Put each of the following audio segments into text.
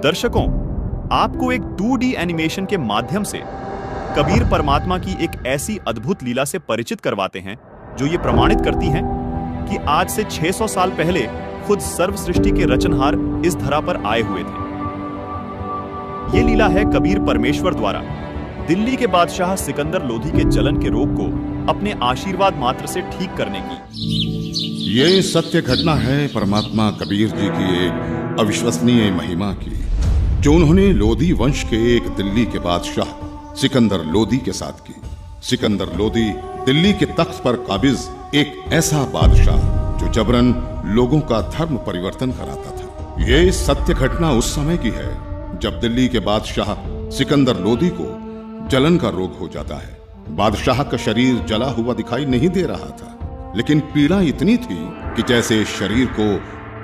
दर्शकों, आपको एक 2D एनिमेशन के माध्यम से कबीर परमात्मा की एक ऐसी अद्भुत लीला से परिचित करवाते हैं जो ये प्रमाणित करती है कि आज से 600 साल पहले खुद सर्व सृष्टि के रचनहार इस धरा पर आए हुए थे। ये लीला है कबीर परमेश्वर द्वारा दिल्ली के बादशाह सिकंदर लोधी के जलन के रोग को अपने आशीर्वाद मात्र से ठीक करने की। ये सत्य घटना है परमात्मा कबीर जी की एक अविश्वसनीय महिमा की, जो उन्होंने लोधी वंश के एक दिल्ली के बादशाह सिकंदर लोधी के साथ की। सिकंदर लोधी दिल्ली के तख्त पर काबिज एक ऐसा बादशाह जो जबरन लोगों का धर्म परिवर्तन कराता था। ये सत्य घटना उस समय की है जब दिल्ली के बादशाह सिकंदर लोधी को जलन का रोग हो जाता है। बादशाह का शरीर जला हुआ दिखाई नहीं दे रहा था, लेकिन पीड़ा इतनी थी कि जैसे शरीर को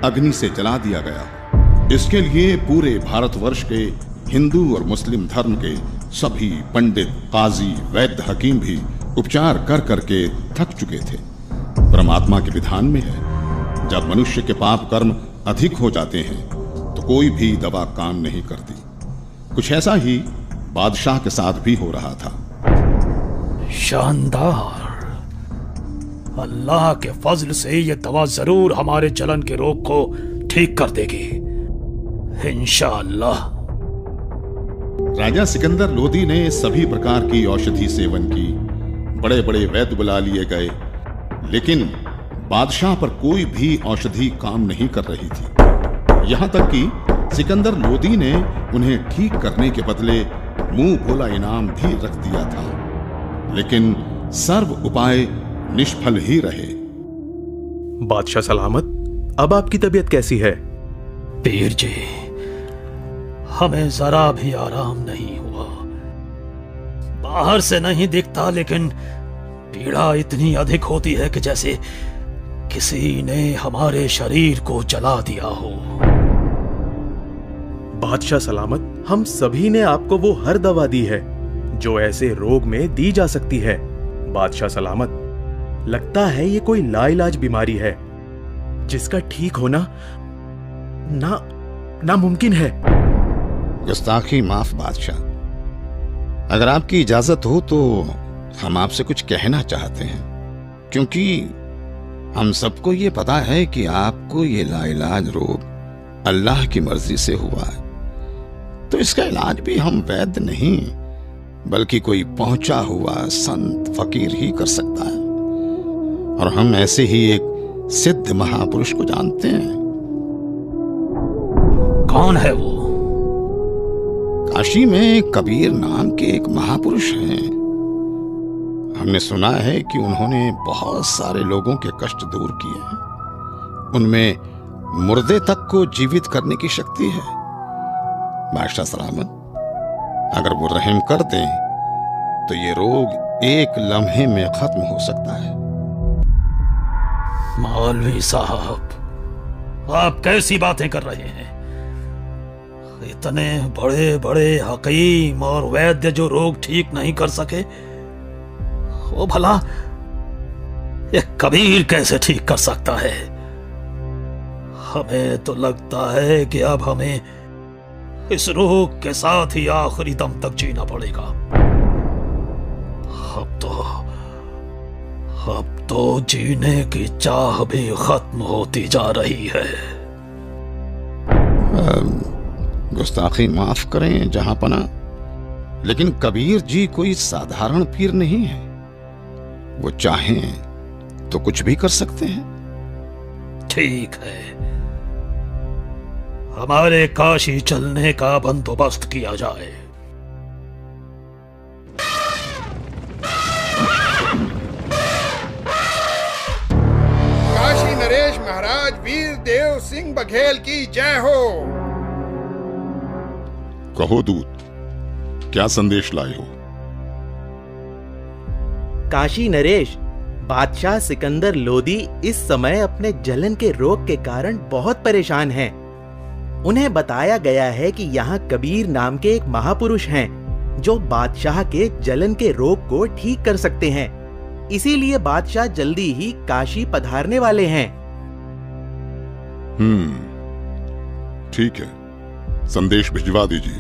अग्नि से जला दिया गया हो। इसके लिए पूरे भारतवर्ष के हिंदू और मुस्लिम धर्म के सभी पंडित, काजी, वैद्य, हकीम भी उपचार कर करके थक चुके थे। परमात्मा के विधान में है, जब मनुष्य के पाप कर्म अधिक हो जाते हैं तो कोई भी दवा काम नहीं करती। कुछ ऐसा ही बादशाह के साथ भी हो रहा था। शानदार। अल्लाह के फजल से ये दवा जरूर हमारे जलन के रोग को ठीक कर देगी, इंशाअल्लाह। राजा सिकंदर लोधी ने सभी प्रकार की औषधि सेवन की, बड़े बड़े वैद्य बुला लिए गए, लेकिन बादशाह पर कोई भी औषधि काम नहीं कर रही थी। यहां तक कि सिकंदर लोधी ने उन्हें ठीक करने के बदले मुंह भोला इनाम भी रख दिया था, लेकिन सर्व उपाय निष्फल ही रहे। बादशाह सलामत, अब आपकी तबीयत कैसी है? पीर जी, हमें जरा भी आराम नहीं हुआ। बाहर से नहीं दिखता, लेकिन पीड़ा इतनी अधिक होती है कि जैसे किसी ने हमारे शरीर को जला दिया हो। बादशाह सलामत, हम सभी ने आपको वो हर दवा दी है जो ऐसे रोग में दी जा सकती है। बादशाह सलामत, लगता है ये कोई लाइलाज बीमारी है जिसका ठीक होना नामुमकिन है। गुस्ताखी माफ बादशाह, अगर आपकी इजाजत हो तो हम आपसे कुछ कहना चाहते हैं, क्योंकि हम सबको ये पता है कि आपको ये लाइलाज रोग अल्लाह की मर्जी से हुआ है, तो इसका इलाज भी हम वैद्य नहीं बल्कि कोई पहुंचा हुआ संत फकीर ही कर सकता है। और हम ऐसे ही एक सिद्ध महापुरुष को जानते हैं। कौन है वो? काशी में कबीर नाम के एक महापुरुष हैं। हमने सुना है कि उन्होंने बहुत सारे लोगों के कष्ट दूर किए हैं। उनमें मुर्दे तक को जीवित करने की शक्ति है। बादशाह सलामत, अगर वो रहम कर दें तो ये रोग एक लम्हे में खत्म हो सकता है। मौलवी साहब, आप कैसी बातें कर रहे हैं? इतने बड़े बड़े हकीम और वैद्य जो रोग ठीक नहीं कर सके, वो भला ये कबीर कैसे ठीक कर सकता है? हमें तो लगता है कि अब हमें इस रोग के साथ ही आखिरी दम तक जीना पड़ेगा। अब तो जीने की चाह भी खत्म होती जा रही है। गुस्ताखी माफ करें जहांपना, लेकिन कबीर जी कोई साधारण पीर नहीं है। वो चाहें तो कुछ भी कर सकते हैं। ठीक है, हमारे काशी चलने का बंदोबस्त किया जाए। काशी नरेश महाराज वीर देव सिंह बघेल की जय हो। कहो दूत, क्या संदेश लाए हो? काशी नरेश, बादशाह सिकंदर लोधी इस समय अपने जलन के रोग के कारण बहुत परेशान हैं। उन्हें बताया गया है कि यहाँ कबीर नाम के एक महापुरुष हैं जो बादशाह के जलन के रोग को ठीक कर सकते हैं। इसीलिए बादशाह जल्दी ही काशी पधारने वाले हैं। ठीक है, संदेश भिजवा दीजिए,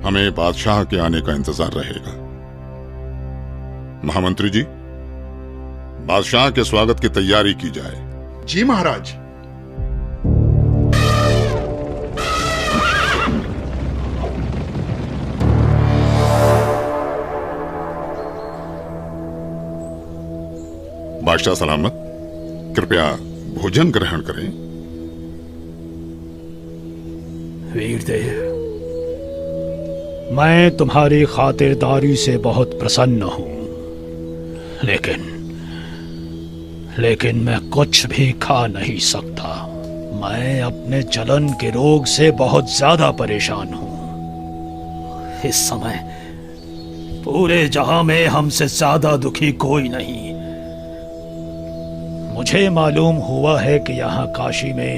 हमें बादशाह के आने का इंतजार रहेगा। महामंत्री जी, बादशाह के स्वागत की तैयारी की जाए। जी महाराज। बादशाह सलामत, कृपया भोजन ग्रहण करें। वीरदेव, मैं तुम्हारी खातिरदारी से बहुत प्रसन्न हूं, लेकिन मैं कुछ भी खा नहीं सकता। मैं अपने जलन के रोग से बहुत ज्यादा परेशान हूं। इस समय पूरे जहां में हमसे ज्यादा दुखी कोई नहीं। मुझे मालूम हुआ है कि यहाँ काशी में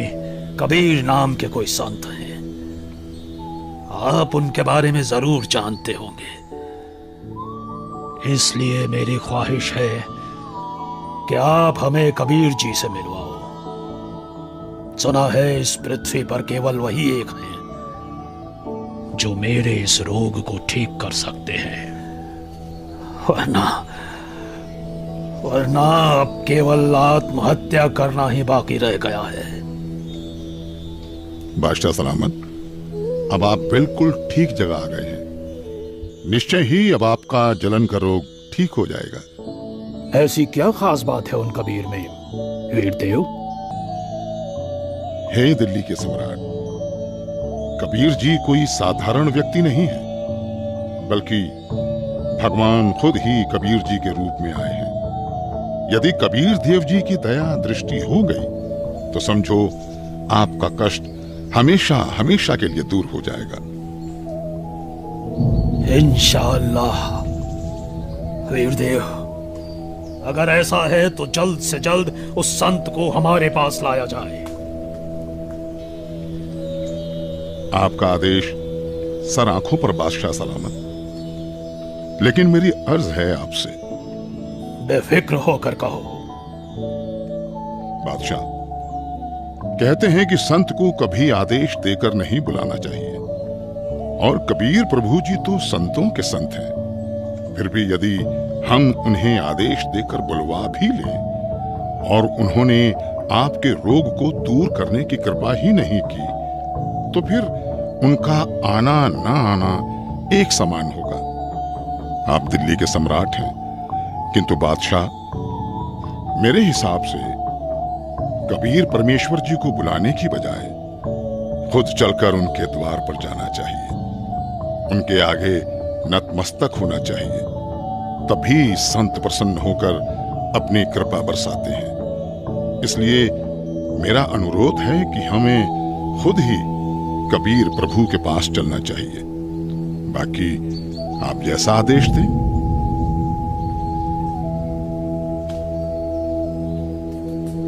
कबीर नाम के कोई संत हैं। आप उनके बारे में जरूर जानते होंगे, इसलिए मेरी ख्वाहिश है कि आप हमें कबीर जी से मिलवाओ। सुना है इस पृथ्वी पर केवल वही एक हैं जो मेरे इस रोग को ठीक कर सकते हैं, वरना अब केवल आत्महत्या करना ही बाकी रह गया है। बादशाह सलामत, अब आप बिल्कुल ठीक जगह आ गए हैं। निश्चय ही अब आपका जलन का रोग ठीक हो जाएगा। ऐसी क्या खास बात है उन कबीर में, वीरदेव? हे दिल्ली के सम्राट, कबीर जी कोई साधारण व्यक्ति नहीं है, बल्कि भगवान खुद ही कबीर जी के रूप में आए हैं। यदि कबीर देव जी की दया दृष्टि हो गई तो समझो आपका कष्ट हमेशा हमेशा के लिए दूर हो जाएगा। इंशाअल्लाह। वीरदेव, अगर ऐसा है तो जल्द से जल्द उस संत को हमारे पास लाया जाए। आपका आदेश सर आंखों पर बादशाह सलामत। लेकिन मेरी अर्ज है आपसे। बेफिक्र होकर कहो। बादशाह, कहते हैं कि संत को कभी आदेश देकर नहीं बुलाना चाहिए, और कबीर प्रभु जी तो संतों के संत हैं। फिर भी यदि हम उन्हें आदेश देकर बुलवा भी लें और उन्होंने आपके रोग को दूर करने की कृपा ही नहीं की, तो फिर उनका आना ना आना एक समान होगा। आप दिल्ली के सम्राट हैं, किंतु बादशाह, मेरे हिसाब से कबीर परमेश्वर जी को बुलाने की बजाय खुद चलकर उनके द्वार पर जाना चाहिए, उनके आगे नतमस्तक होना चाहिए। तभी संत प्रसन्न होकर अपनी कृपा बरसाते हैं। इसलिए मेरा अनुरोध है कि हमें खुद ही कबीर प्रभु के पास चलना चाहिए। बाकी आप जैसा आदेश दें।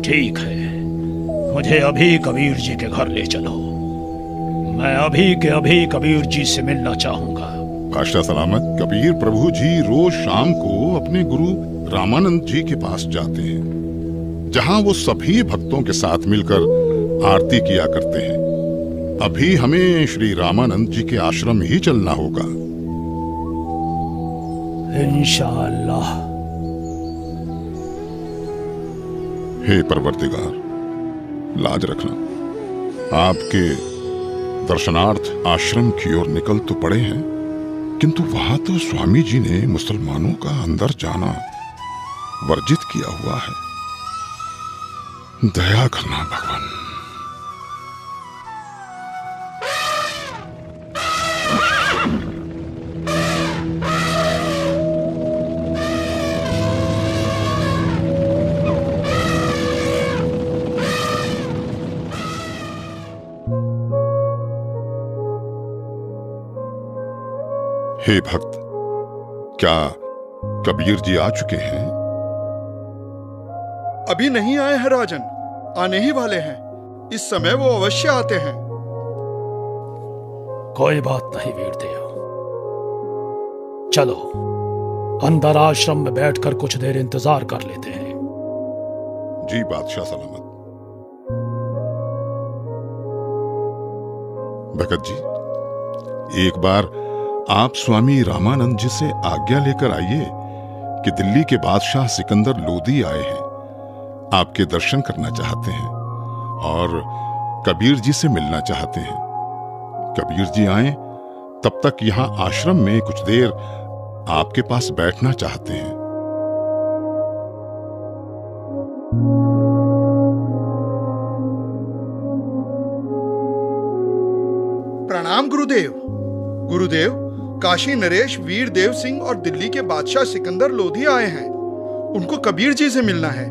ठीक है, मुझे अभी कबीर जी के घर ले चलो। मैं अभी के अभी कबीर जी से मिलना चाहूंगा। बादशाह सलामत, कबीर प्रभु जी रोज शाम को अपने गुरु रामानंद जी के पास जाते हैं, जहां वो सभी भक्तों के साथ मिलकर आरती किया करते हैं। अभी हमें श्री रामानंद जी के आश्रम ही चलना होगा। इंशाअल्लाह। हे परवरदिगार, लाज रखना। आपके दर्शनार्थ आश्रम की ओर निकल तो पड़े हैं, किंतु वहां तो स्वामी जी ने मुसलमानों का अंदर जाना वर्जित किया हुआ है। दया करना भगवान। हे भक्त, क्या कबीर जी आ चुके हैं? अभी नहीं आए हैं राजन, आने ही वाले हैं। इस समय वो अवश्य आते हैं। कोई बात नहीं वीरदेव, चलो अंदर आश्रम में बैठकर कुछ देर इंतजार कर लेते हैं। जी बादशाह सलामत। भगत जी, एक बार आप स्वामी रामानंद जी से आज्ञा लेकर आइए कि दिल्ली के बादशाह सिकंदर लोदी आए हैं, आपके दर्शन करना चाहते हैं और कबीर जी से मिलना चाहते हैं। कबीर जी आए तब तक यहां आश्रम में कुछ देर आपके पास बैठना चाहते हैं। प्रणाम गुरुदेव। गुरुदेव, काशी नरेश वीर देव सिंह और दिल्ली के बादशाह सिकंदर लोधी आए हैं। उनको कबीर जी से मिलना है।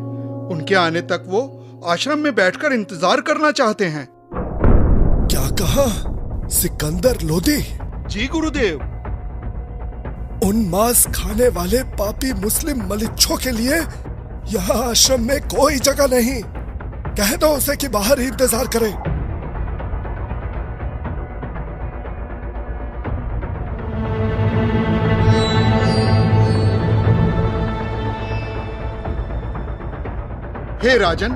उनके आने तक वो आश्रम में बैठकर इंतजार करना चाहते हैं। क्या कहा? सिकंदर लोधी? जी गुरुदेव। उन मांस खाने वाले पापी मुस्लिम मलिच्छों के लिए यहाँ आश्रम में कोई जगह नहीं। कह दो उसे कि बाहर ही इंतजार करे। हे राजन,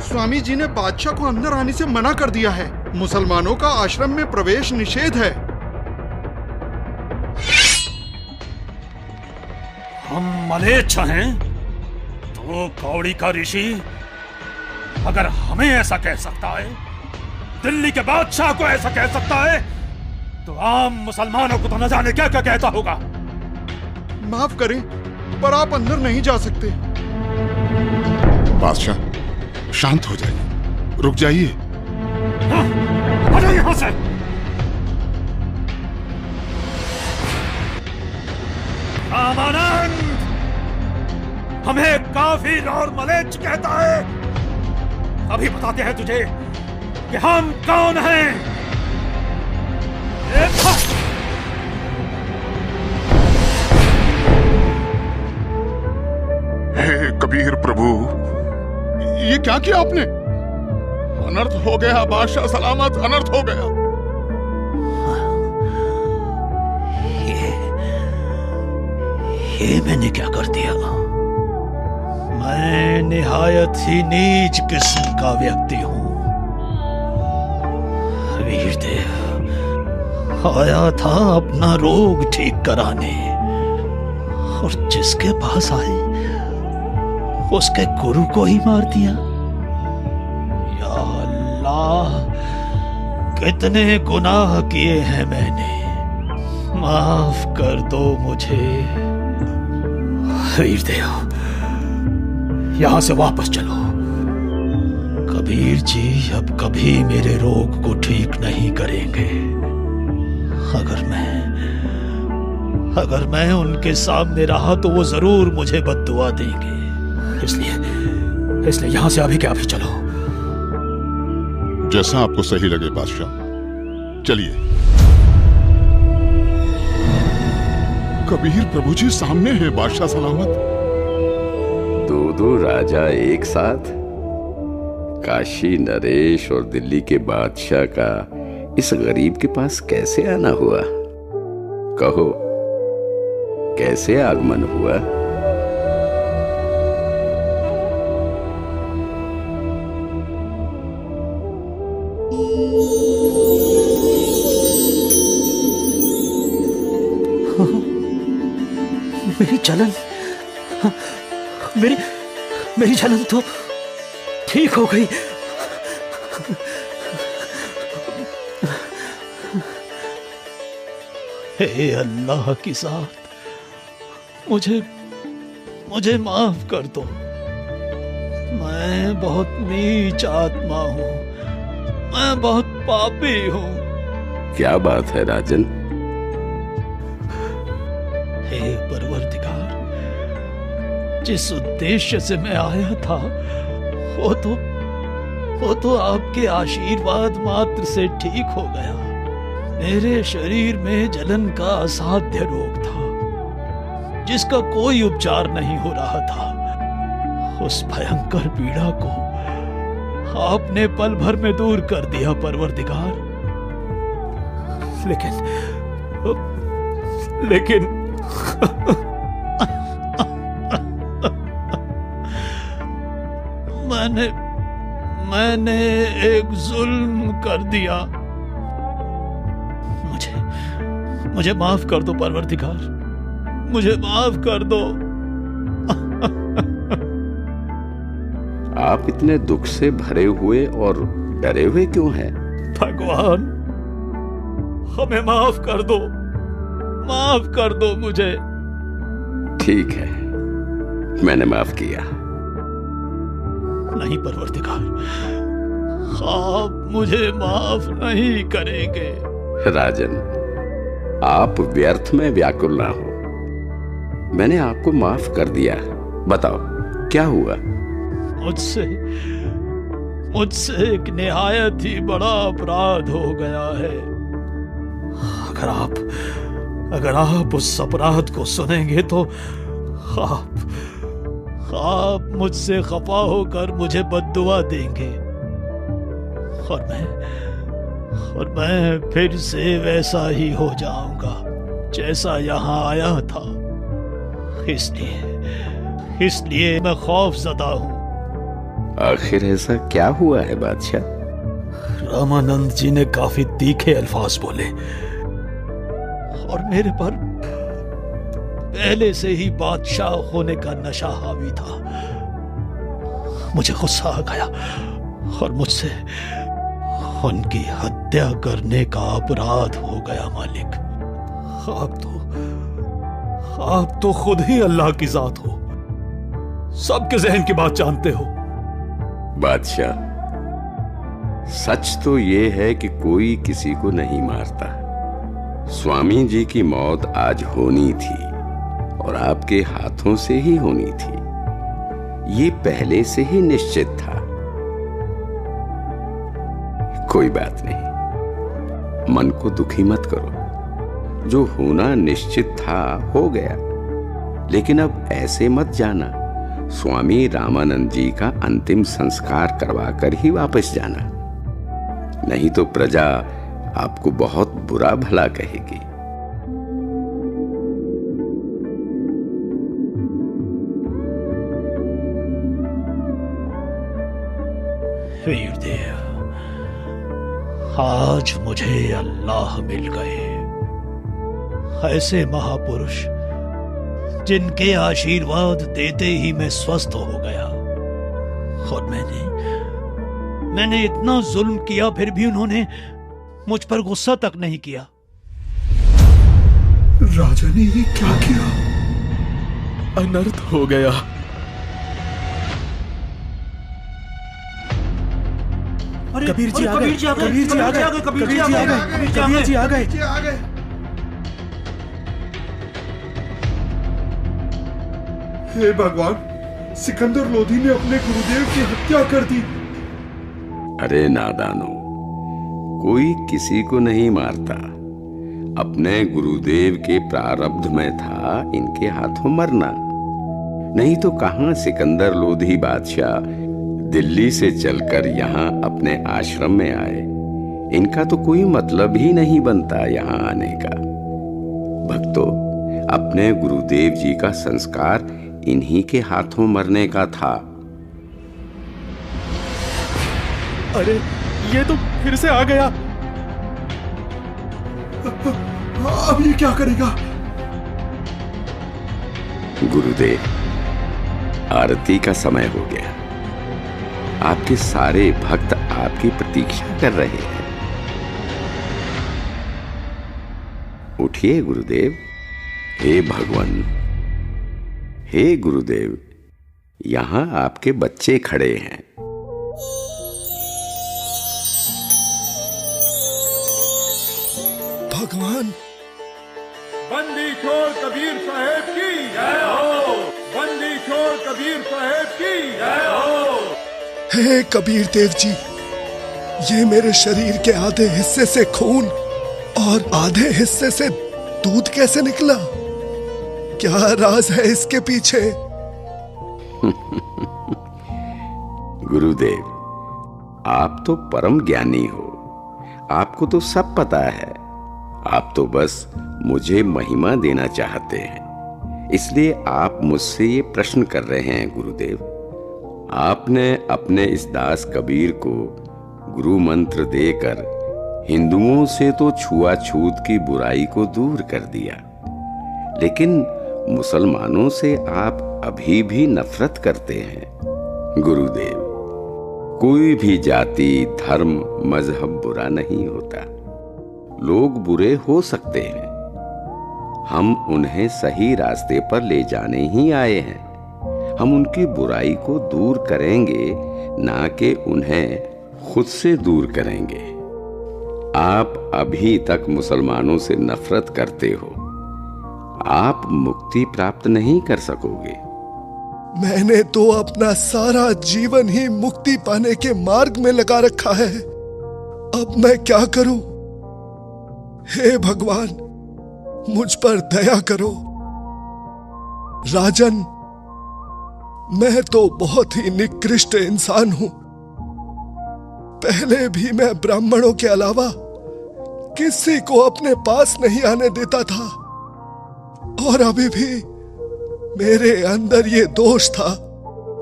स्वामी जी ने बादशाह को अंदर आने से मना कर दिया है। मुसलमानों का आश्रम में प्रवेश निषेध है। हम मलेच्छ हैं तो कौड़ी का ऋषि अगर हमें ऐसा कह सकता है, दिल्ली के बादशाह को ऐसा कह सकता है, तो आम मुसलमानों को तो न जाने क्या क्या कहता होगा। माफ करें, पर आप अंदर नहीं जा सकते। बादशाह शांत हो जाइए, रुक जाइए। हटो यहां से। रामानंद हमें काफिर और मलेच्छ कहता है। अभी बताते हैं तुझे कि हम कौन हैं। हे कबीर प्रभु, ये क्या किया आपने? अनर्थ हो गया बादशाह सलामत, अनर्थ हो गया। ये मैंने क्या कर दिया? मैं निहायत ही नीच किस्म का व्यक्ति हूं। वीरदेव आया था अपना रोग ठीक कराने, और जिसके पास आए उसके गुरु को ही मार दिया। या अल्लाह, कितने गुनाह किए हैं मैंने, माफ कर दो मुझे। वीरदेव, यहां से वापस चलो। कबीर जी अब कभी मेरे रोग को ठीक नहीं करेंगे। अगर मैं उनके सामने रहा तो वो जरूर मुझे बद्दुआ देंगे। इसलिए यहां से अभी के अभी चलो। जैसा आपको सही लगे बादशाह, चलिए। कबीर प्रभु जी सामने है बादशाह सलामत। दो राजा एक साथ, काशी नरेश और दिल्ली के बादशाह का इस गरीब के पास कैसे आना हुआ? कहो, कैसे आगमन हुआ? मेरी जलन, मेरी जलन तो ठीक हो गई। हे अल्लाह की साथ, मुझे माफ कर दो। मैं बहुत नीच आत्मा हूं, मैं बहुत पापी हूं। क्या बात है राजन? हे परवरदिगार, जिस उद्देश्य से मैं आया था वो तो आपके आशीर्वाद मात्र से ठीक हो गया। मेरे शरीर में जलन का असाध्य रोग था, जिसका कोई उपचार नहीं हो रहा था। उस भयंकर पीड़ा को आपने पल भर में दूर कर दिया परवरदिगार। लेकिन मैंने एक जुल्म कर दिया। मुझे माफ कर दो परवरदिगार, मुझे माफ कर दो। आप इतने दुख से भरे हुए और डरे हुए क्यों हैं? भगवान, हमें माफ कर दो, माफ कर दो मुझे। ठीक है, मैंने माफ किया। नहीं परवरदिगार, आप मुझे माफ नहीं करेंगे। राजन, आप व्यर्थ में व्याकुल ना हो। मैंने आपको माफ कर दिया। बताओ क्या हुआ? मुझसे एक निहायत ही बड़ा अपराध हो गया है। अगर आप उस अपराध को सुनेंगे तो आप मुझसे खफा होकर मुझे बद्दुआ देंगे और मैं फिर से वैसा ही हो जाऊंगा जैसा यहां आया था। इसलिए मैं खौफजदा हूं। आखिर ऐसा क्या हुआ है बादशाह? रामानंद जी ने काफी तीखे अल्फाज बोले और मेरे पर पहले से ही बादशाह होने का नशा हावी था। मुझे गुस्सा आ गया और मुझसे उनकी हत्या करने का अपराध हो गया। मालिक, आप तो खुद ही अल्लाह की जात हो, सबके जहन की बात जानते हो। बादशाह, सच तो ये है कि कोई किसी को नहीं मारता। स्वामी जी की मौत आज होनी थी और आपके हाथों से ही होनी थी। ये पहले से ही निश्चित था। कोई बात नहीं, मन को दुखी मत करो। जो होना निश्चित था हो गया। लेकिन अब ऐसे मत जाना, स्वामी रामानंद जी का अंतिम संस्कार करवाकर ही वापस जाना, नहीं तो प्रजा आपको बहुत बुरा भला कहेगी। वीरदेव, आज मुझे अल्लाह मिल गए, ऐसे महापुरुष जिनके आशीर्वाद देते ही मैं स्वस्थ हो गया। और मैंने इतना जुल्म किया, फिर भी उन्होंने मुझ पर गुस्सा तक नहीं किया। राजा ने ये क्या किया? अनर्थ हो गया। कबीर जी आ गए, कबीर जी आ गए, कबीर जी आ गए, कबीर जी आ गए। हे भगवान, सिकंदर लोधी ने अपने गुरुदेव की हत्या कर दी। अरे नादानो, कोई किसी को नहीं मारता। अपने गुरुदेव के प्रारब्ध में था इनके हाथों मरना। नहीं तो कहां सिकंदर लोधी बादशाह दिल्ली से चलकर यहां अपने आश्रम में आए। इनका तो कोई मतलब ही नहीं बनता यहां आने का। भक्तों, अपने गुरुदेव जी का संस्कार इन्हीं के हाथों मरने का था। अरे, ये तो फिर से आ गया। अब ये क्या करेगा? गुरुदेव, आरती का समय हो गया। आपके सारे भक्त आपकी प्रतीक्षा कर रहे हैं। उठिए गुरुदेव। हे भगवान, हे गुरुदेव, यहां आपके बच्चे खड़े हैं। भगवान, बंदी छोड़ कबीर साहेब की जय हो। बंदी छोड़ कबीर साहेब की जय हो। हे कबीर देव जी, ये मेरे शरीर के आधे हिस्से से खून और आधे हिस्से से दूध कैसे निकला? क्या राज है इसके पीछे? गुरुदेव, आप तो परम ज्ञानी हो, आपको तो सब पता है। आप तो बस मुझे महिमा देना चाहते हैं, इसलिए आप मुझसे ये प्रश्न कर रहे हैं। गुरुदेव, आपने अपने इस दास कबीर को गुरु मंत्र देकर हिंदुओं से तो छुआछूत की बुराई को दूर कर दिया, लेकिन मुसलमानों से आप अभी भी नफरत करते हैं। गुरुदेव, कोई भी जाति, धर्म, मजहब बुरा नहीं होता। लोग बुरे हो सकते हैं, हम उन्हें सही रास्ते पर ले जाने ही आए हैं। हम उनकी बुराई को दूर करेंगे, ना कि उन्हें खुद से दूर करेंगे। आप अभी तक मुसलमानों से नफरत करते हो, आप मुक्ति प्राप्त नहीं कर सकोगे। मैंने तो अपना सारा जीवन ही मुक्ति पाने के मार्ग में लगा रखा है। अब मैं क्या करूं? हे भगवान, मुझ पर दया करो। राजन, मैं तो बहुत ही निकृष्ट इंसान हूं। पहले भी मैं ब्राह्मणों के अलावा किसी को अपने पास नहीं आने देता था, और अभी भी मेरे अंदर ये दोष था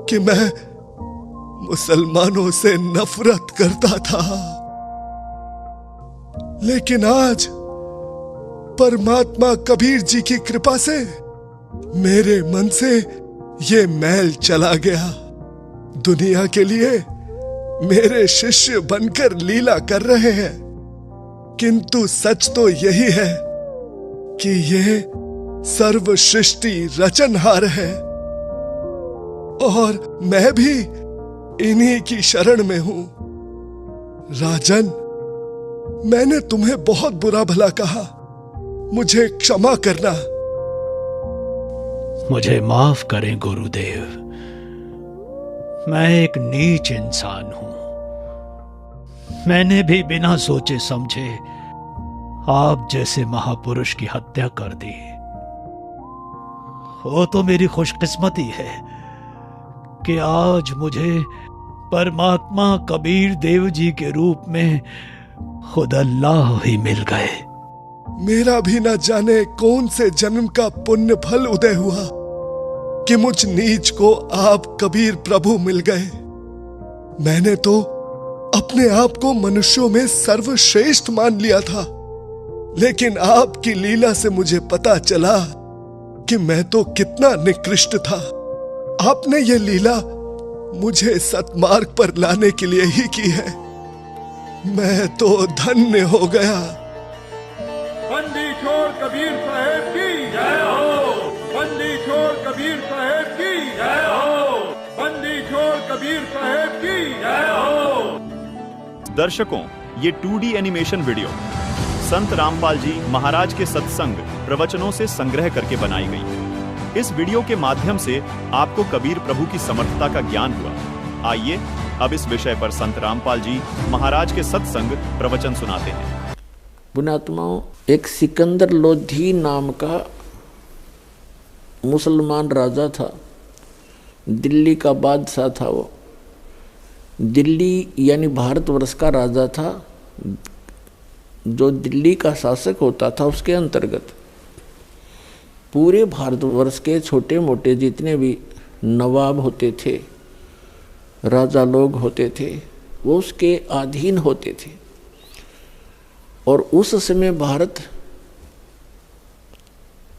कि मैं मुसलमानों से नफरत करता था। लेकिन आज परमात्मा कबीर जी की कृपा से मेरे मन से ये मैल चला गया। दुनिया के लिए मेरे शिष्य बनकर लीला कर रहे हैं, किंतु सच तो यही है कि ये सर्व सृष्टि रचनहार है, और मैं भी इन्हीं की शरण में हूं। राजन, मैंने तुम्हें बहुत बुरा भला कहा, मुझे क्षमा करना। मुझे माफ करें गुरुदेव, मैं एक नीच इंसान हूं। मैंने भी बिना सोचे समझे आप जैसे महापुरुष की हत्या कर दी। वो तो मेरी खुशकिस्मती है कि आज मुझे परमात्मा कबीर देव जी के रूप में खुद अल्लाह ही मिल गए। मेरा भी न जाने कौन से जन्म का पुण्य फल उदय हुआ कि मुझ नीच को आप कबीर प्रभु मिल गए। मैंने तो अपने आप को मनुष्यों में सर्वश्रेष्ठ मान लिया था, लेकिन आपकी लीला से मुझे पता चला कि मैं तो कितना निकृष्ट था। आपने ये लीला मुझे सतमार्ग पर लाने के लिए ही की है। मैं तो धन्य हो गया। बंदी छोड़ कबीर साहेब की जय हो। बंदी छोड़ कबीर साहेब की जय हो। बंदी छोड़ कबीर साहेब की जय हो। दर्शकों, ये 2D एनिमेशन वीडियो संत रामपाल जी महाराज के सत्संग प्रवचनों से संग्रह करके बनाई गई। इस वीडियो के माध्यम से आपको कबीर प्रभु की समर्थता का ज्ञान हुआ। आइए अब इस विषय पर संत रामपाल जी महाराज के सत्संग प्रवचन सुनाते हैं। पुण्यात्माओं, एक सिकंदर लोधी नाम का मुसलमान राजा था। दिल्ली का बादशाह था वो। दिल्ली यानी भारतवर्ष का राजा था। जो दिल्ली का शासक होता था उसके अंतर्गत पूरे भारतवर्ष के छोटे मोटे जितने भी नवाब होते थे, राजा लोग होते थे, वो उसके अधीन होते थे। और उस समय भारत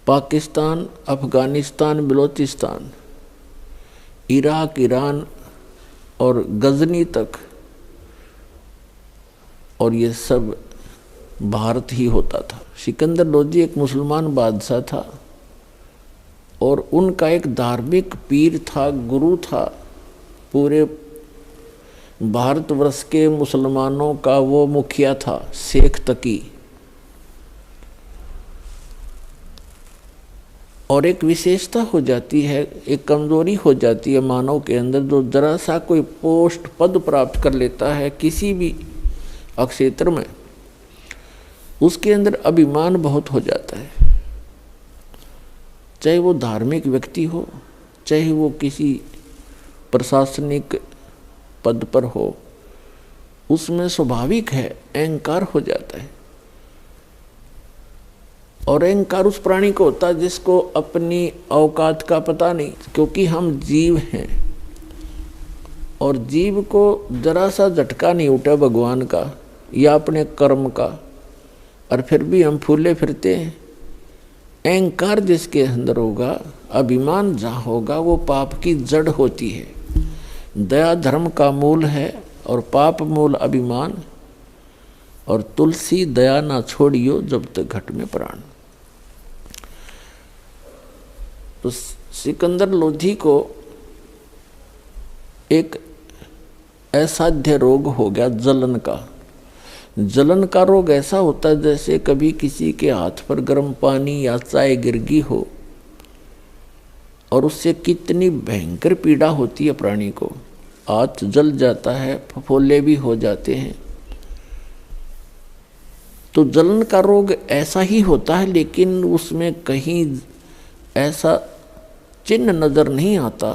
पाकिस्तान, अफगानिस्तान, बलोचिस्तान, इराक, ईरान और गजनी तक, और ये सब भारत ही होता था। सिकंदर लोधी एक मुसलमान बादशाह था और उनका एक धार्मिक पीर था, गुरु था। पूरे भारतवर्ष के मुसलमानों का वो मुखिया था, शेख तकी। और एक विशेषता हो जाती है, एक कमजोरी हो जाती है मानव के अंदर, जो जरा सा कोई पोस्ट पद प्राप्त कर लेता है किसी भी क्षेत्र में, उसके अंदर अभिमान बहुत हो जाता है। चाहे वो धार्मिक व्यक्ति हो, चाहे वो किसी प्रशासनिक पद पर हो, उसमें स्वाभाविक है अहंकार हो जाता है। और अहंकार उस प्राणी को होता है जिसको अपनी औकात का पता नहीं, क्योंकि हम जीव हैं और जीव को जरा सा झटका नहीं उठा भगवान का या अपने कर्म का, और फिर भी हम फूले फिरते हैं। अहंकार जिसके अंदर होगा, अभिमान जहाँ होगा, वो पाप की जड़ होती है। दया धर्म का मूल है और पाप मूल अभिमान। और तुलसी दया ना छोड़ियो जब तक घट में प्राण। तो सिकंदर लोधी को एक असाध्य रोग हो गया, जलन का। जलन का रोग ऐसा होता है जैसे कभी किसी के हाथ पर गर्म पानी या चाय गिर गई हो, और उससे कितनी भयंकर पीड़ा होती है प्राणी को। हाथ जल जाता है, फफोले भी हो जाते हैं। तो जलन का रोग ऐसा ही होता है, लेकिन उसमें कहीं ऐसा चिन्ह नजर नहीं आता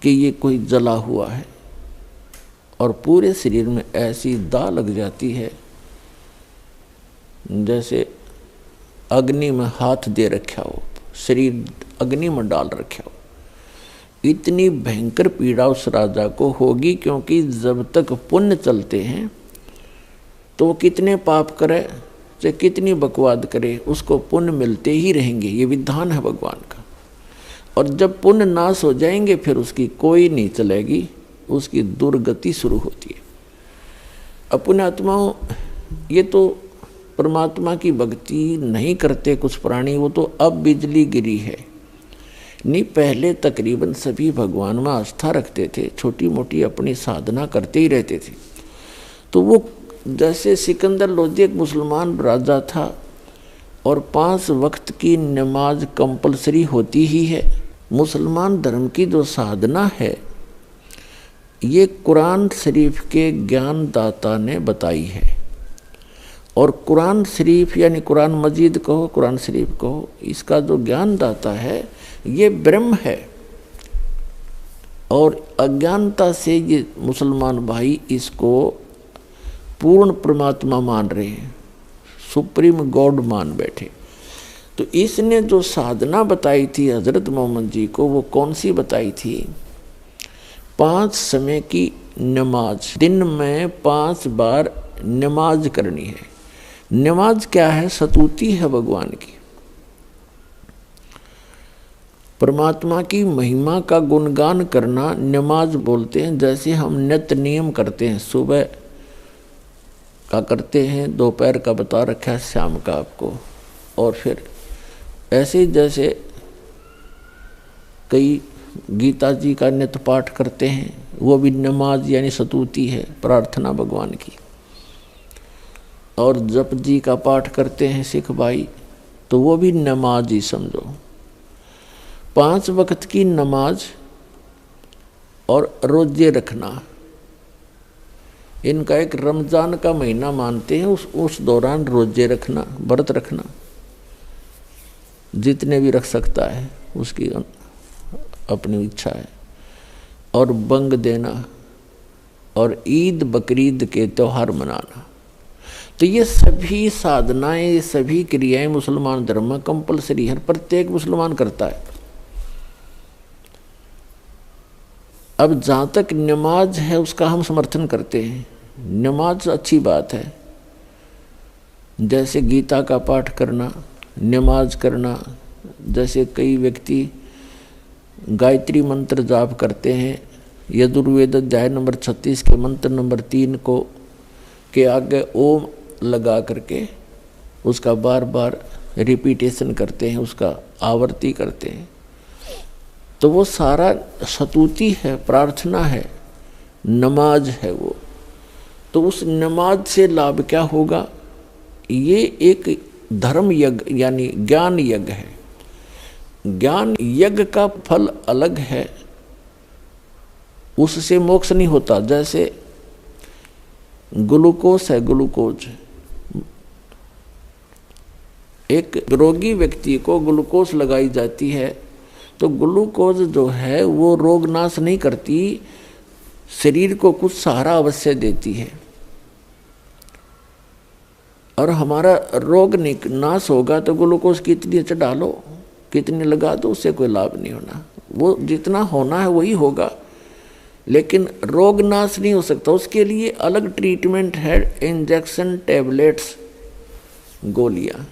कि ये कोई जला हुआ है, और पूरे शरीर में ऐसी दाग लग जाती है जैसे अग्नि में हाथ दे रखा हो, शरीर अग्नि में डाल रखा हो। इतनी भयंकर पीड़ा उस राजा को होगी, क्योंकि जब तक पुण्य चलते हैं तो वो कितने पाप करे, चाहे कितनी बकवाद करे, उसको पुण्य मिलते ही रहेंगे। ये विधान है भगवान का। और जब पुण्य नाश हो जाएंगे फिर उसकी कोई नहीं चलेगी, उसकी दुर्गति शुरू होती है। अपने आत्माओं, ये तो परमात्मा की भक्ति नहीं करते कुछ प्राणी, वो तो अब बिजली गिरी है। नहीं, पहले तकरीबन सभी भगवान में आस्था रखते थे, छोटी मोटी अपनी साधना करते ही रहते थे। तो वो जैसे सिकंदर लोधी एक मुसलमान राजा था, और 5 वक्त की नमाज कंपलसरी होती ही है। मुसलमान धर्म की जो साधना है, ये कुरान शरीफ के ज्ञानदाता ने बताई है। और कुरान शरीफ यानी कुरान मजीद कहो, कुरान शरीफ कहो, इसका जो ज्ञानदाता है ये ब्रह्म है। और अज्ञानता से ये मुसलमान भाई इसको पूर्ण परमात्मा मान रहे हैं, सुप्रीम गॉड मान बैठे। तो इसने जो साधना बताई थी हजरत मोहम्मद जी को, वो कौन सी बताई थी? 5 समय की नमाज, दिन में 5 बार नमाज करनी है। नमाज क्या है? स्तुति है भगवान की, परमात्मा की महिमा का गुणगान करना नमाज बोलते हैं। जैसे हम नित्य नियम करते हैं, सुबह का करते हैं, दोपहर का बता रखा है, शाम का आपको। और फिर ऐसे जैसे कई गीता जी का नित्य पाठ करते हैं, वो भी नमाज यानी स्तुति है, प्रार्थना भगवान की। और जप जी का पाठ करते हैं सिख भाई, तो वो भी नमाज ही समझो। 5 वक्त की नमाज और रोजे रखना, इनका एक रमज़ान का महीना मानते हैं। उस दौरान रोजे रखना, व्रत रखना, जितने भी रख सकता है उसकी अपनी इच्छा है। और बंग देना और ईद बकरीद के त्यौहार मनाना। तो ये सभी साधनाएं, ये सभी क्रियाएं मुसलमान धर्म में कंपलसरी है, प्रत्येक मुसलमान करता है। अब जहाँ तक नमाज है उसका हम समर्थन करते हैं। नमाज अच्छी बात है, जैसे गीता का पाठ करना, नमाज करना। जैसे कई व्यक्ति गायत्री मंत्र जाप करते हैं, यजुर्वेद अध्याय नंबर 36 के मंत्र नंबर 3 को के आगे ओम लगा करके उसका बार बार रिपीटेशन करते हैं, उसका आवर्ती करते हैं। तो वो सारा स्तुति है, प्रार्थना है, नमाज है वो। तो उस नमाज से लाभ क्या होगा? ये एक धर्म यज्ञ यानी ज्ञान यज्ञ है। ज्ञान यज्ञ का फल अलग है, उससे मोक्ष नहीं होता। जैसे ग्लूकोज है, ग्लूकोज, एक रोगी व्यक्ति को ग्लूकोज लगाई जाती है, तो ग्लूकोज जो है वो रोग नाश नहीं करती, शरीर को कुछ सहारा अवश्य देती है। और हमारा रोग नाश होगा तो ग्लूकोज कितनी चढ़ा लो, कितनी लगा दो, उससे कोई लाभ नहीं होना। वो जितना होना है वही होगा, लेकिन रोग नाश नहीं हो सकता। उसके लिए अलग ट्रीटमेंट है, इंजेक्शन, टैबलेट्स, गोलियां।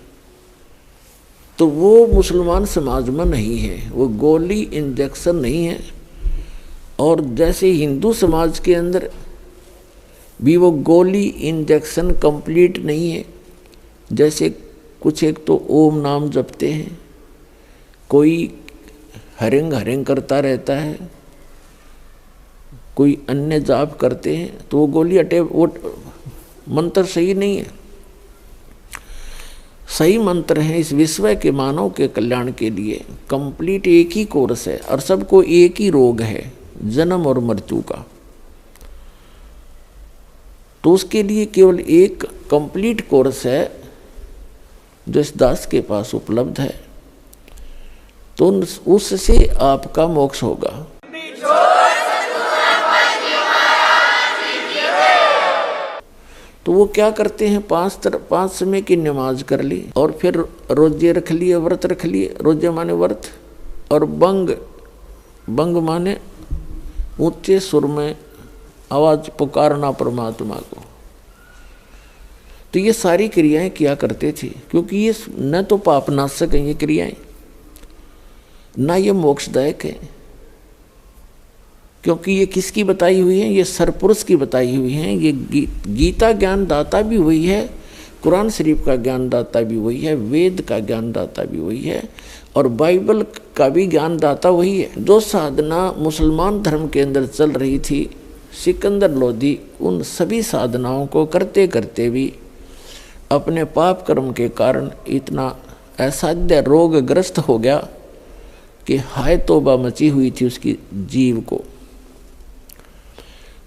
तो वो मुसलमान समाज में नहीं है, वो गोली इंजेक्शन नहीं है। और जैसे हिंदू समाज के अंदर भी वो गोली इंजेक्शन कंप्लीट नहीं है। जैसे कुछ एक तो ओम नाम जपते हैं, कोई हरिंग हरिंग करता रहता है, कोई अन्य जाप करते हैं, तो वो गोली अटे वो मंत्र सही नहीं है। सही मंत्र है इस विश्व के मानव के कल्याण के लिए। कंप्लीट एक ही कोर्स है और सबको एक ही रोग है, जन्म और मृत्यु का। तो उसके लिए केवल एक कंप्लीट कोर्स है जो इस दास के पास उपलब्ध है, तो उससे आपका मोक्ष होगा। तो वो क्या करते हैं, 5 समय की नमाज कर ली और फिर रोजे रख लिए, व्रत रख लिए। रोजे माने व्रत, और बंग माने ऊंचे सुर में आवाज पुकारना परमात्मा को। तो ये सारी क्रियाएं किया करते थे, क्योंकि ये न तो पाप नाशक हैं ये क्रियाएं, ना ये मोक्षदायक है। क्योंकि ये किसकी बताई हुई है, ये सरपुरुष की बताई हुई है। ये गीता ज्ञान दाता भी वही है, कुरान शरीफ का ज्ञान दाता भी वही है, वेद का ज्ञान दाता भी वही है, और बाइबल का भी ज्ञान दाता वही है। जो साधना मुसलमान धर्म के अंदर चल रही थी, सिकंदर लोधी उन सभी साधनाओं को करते करते भी अपने पाप कर्म के कारण इतना असाध्य रोगग्रस्त हो गया कि हाय तौबा मची हुई थी उसकी जीव को।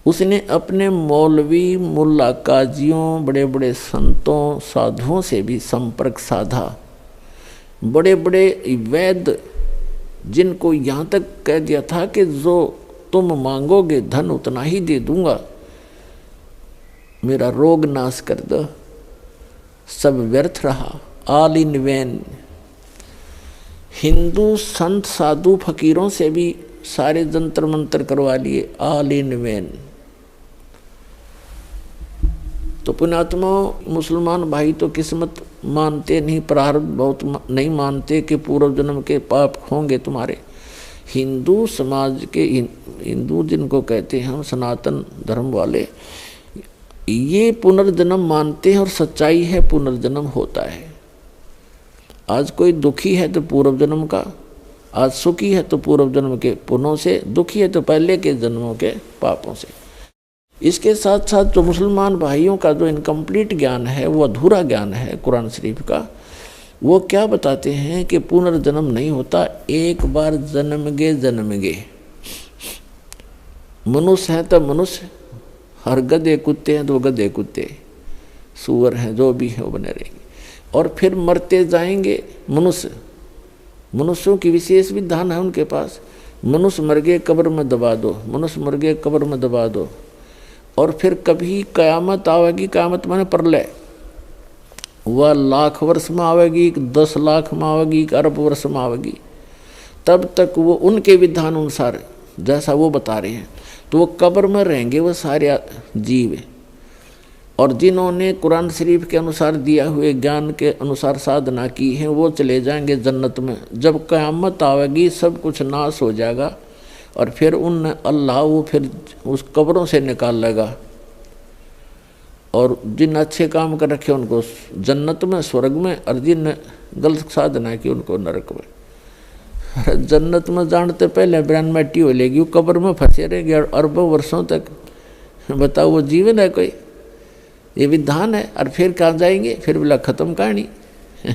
उसने अपने मौलवी, मुल्ला, काजियों, बड़े बड़े संतों, साधुओं से भी संपर्क साधा। बड़े बड़े वैद्य, जिनको यहाँ तक कह दिया था कि जो तुम मांगोगे धन उतना ही दे दूंगा, मेरा रोग नाश कर दो, सब व्यर्थ रहा, ऑल इन वैन। हिंदू संत, साधु, फकीरों से भी सारे जंतर मंत्र करवा लिए, ऑल इन वैन। तो पुण्यात्मा मुसलमान भाई तो किस्मत मानते नहीं, प्रारब्ध बहुत नहीं मानते कि पूर्व जन्म के पाप होंगे तुम्हारे। हिंदू समाज के, हिंदू जिनको कहते हैं हम सनातन धर्म वाले, ये पुनर्जन्म मानते हैं और सच्चाई है, पुनर्जन्म होता है। आज कोई दुखी है तो पूर्व जन्म का, आज सुखी है तो पूर्व जन्म के पुण्यों से, दुखी है तो पहले के जन्मों के पापों से। इसके साथ साथ जो मुसलमान भाइयों का जो इनकम्प्लीट ज्ञान है, वो अधूरा ज्ञान है कुरान शरीफ का, वो क्या बताते हैं कि पुनर्जन्म नहीं होता, एक बार जन्म गे। मनुष्य है तो मनुष्य, हर गधे कुत्ते हैं तो गधे कुत्ते, सूअर हैं, जो भी हैं वो बने रहेंगे, और फिर मरते जाएंगे मनुष्य। मनुष्यों की विशेष विधान है उनके पास, मनुष्य मर गए कब्र में दबा दो, मनुष्य मर गए कब्र में दबा दो। और फिर कभी कयामत आवेगी, कयामत माने प्रलय, वह लाख वर्ष में आवेगी, 10 लाख में आवेगी, अरब वर्ष में आवेगी। तब तक वो उनके विधान अनुसार जैसा वो बता रहे हैं, तो वो कब्र में रहेंगे वो सारे जीव। और जिन्होंने कुरान शरीफ के अनुसार दिया हुए ज्ञान के अनुसार साधना की है, वो चले जाएंगे जन्नत में। जब क़यामत आवेगी सब कुछ नाश हो जाएगा, और फिर उन अल्लाह वो फिर उस कब्रों से निकाल लेगा, और जिन अच्छे काम कर रखे उनको जन्नत में, स्वर्ग में, और जिन गलत साधना की उनको नरक में। जन्नत में जानते पहले ब्रांड मिट्टी हो लेगी, वो कब्र में फंसे रहेंगे अरबों वर्षों तक। बताओ वो जीवन है कोई? ये विधान है। और फिर कहाँ जाएंगे? फिर बोला खत्म कहानी।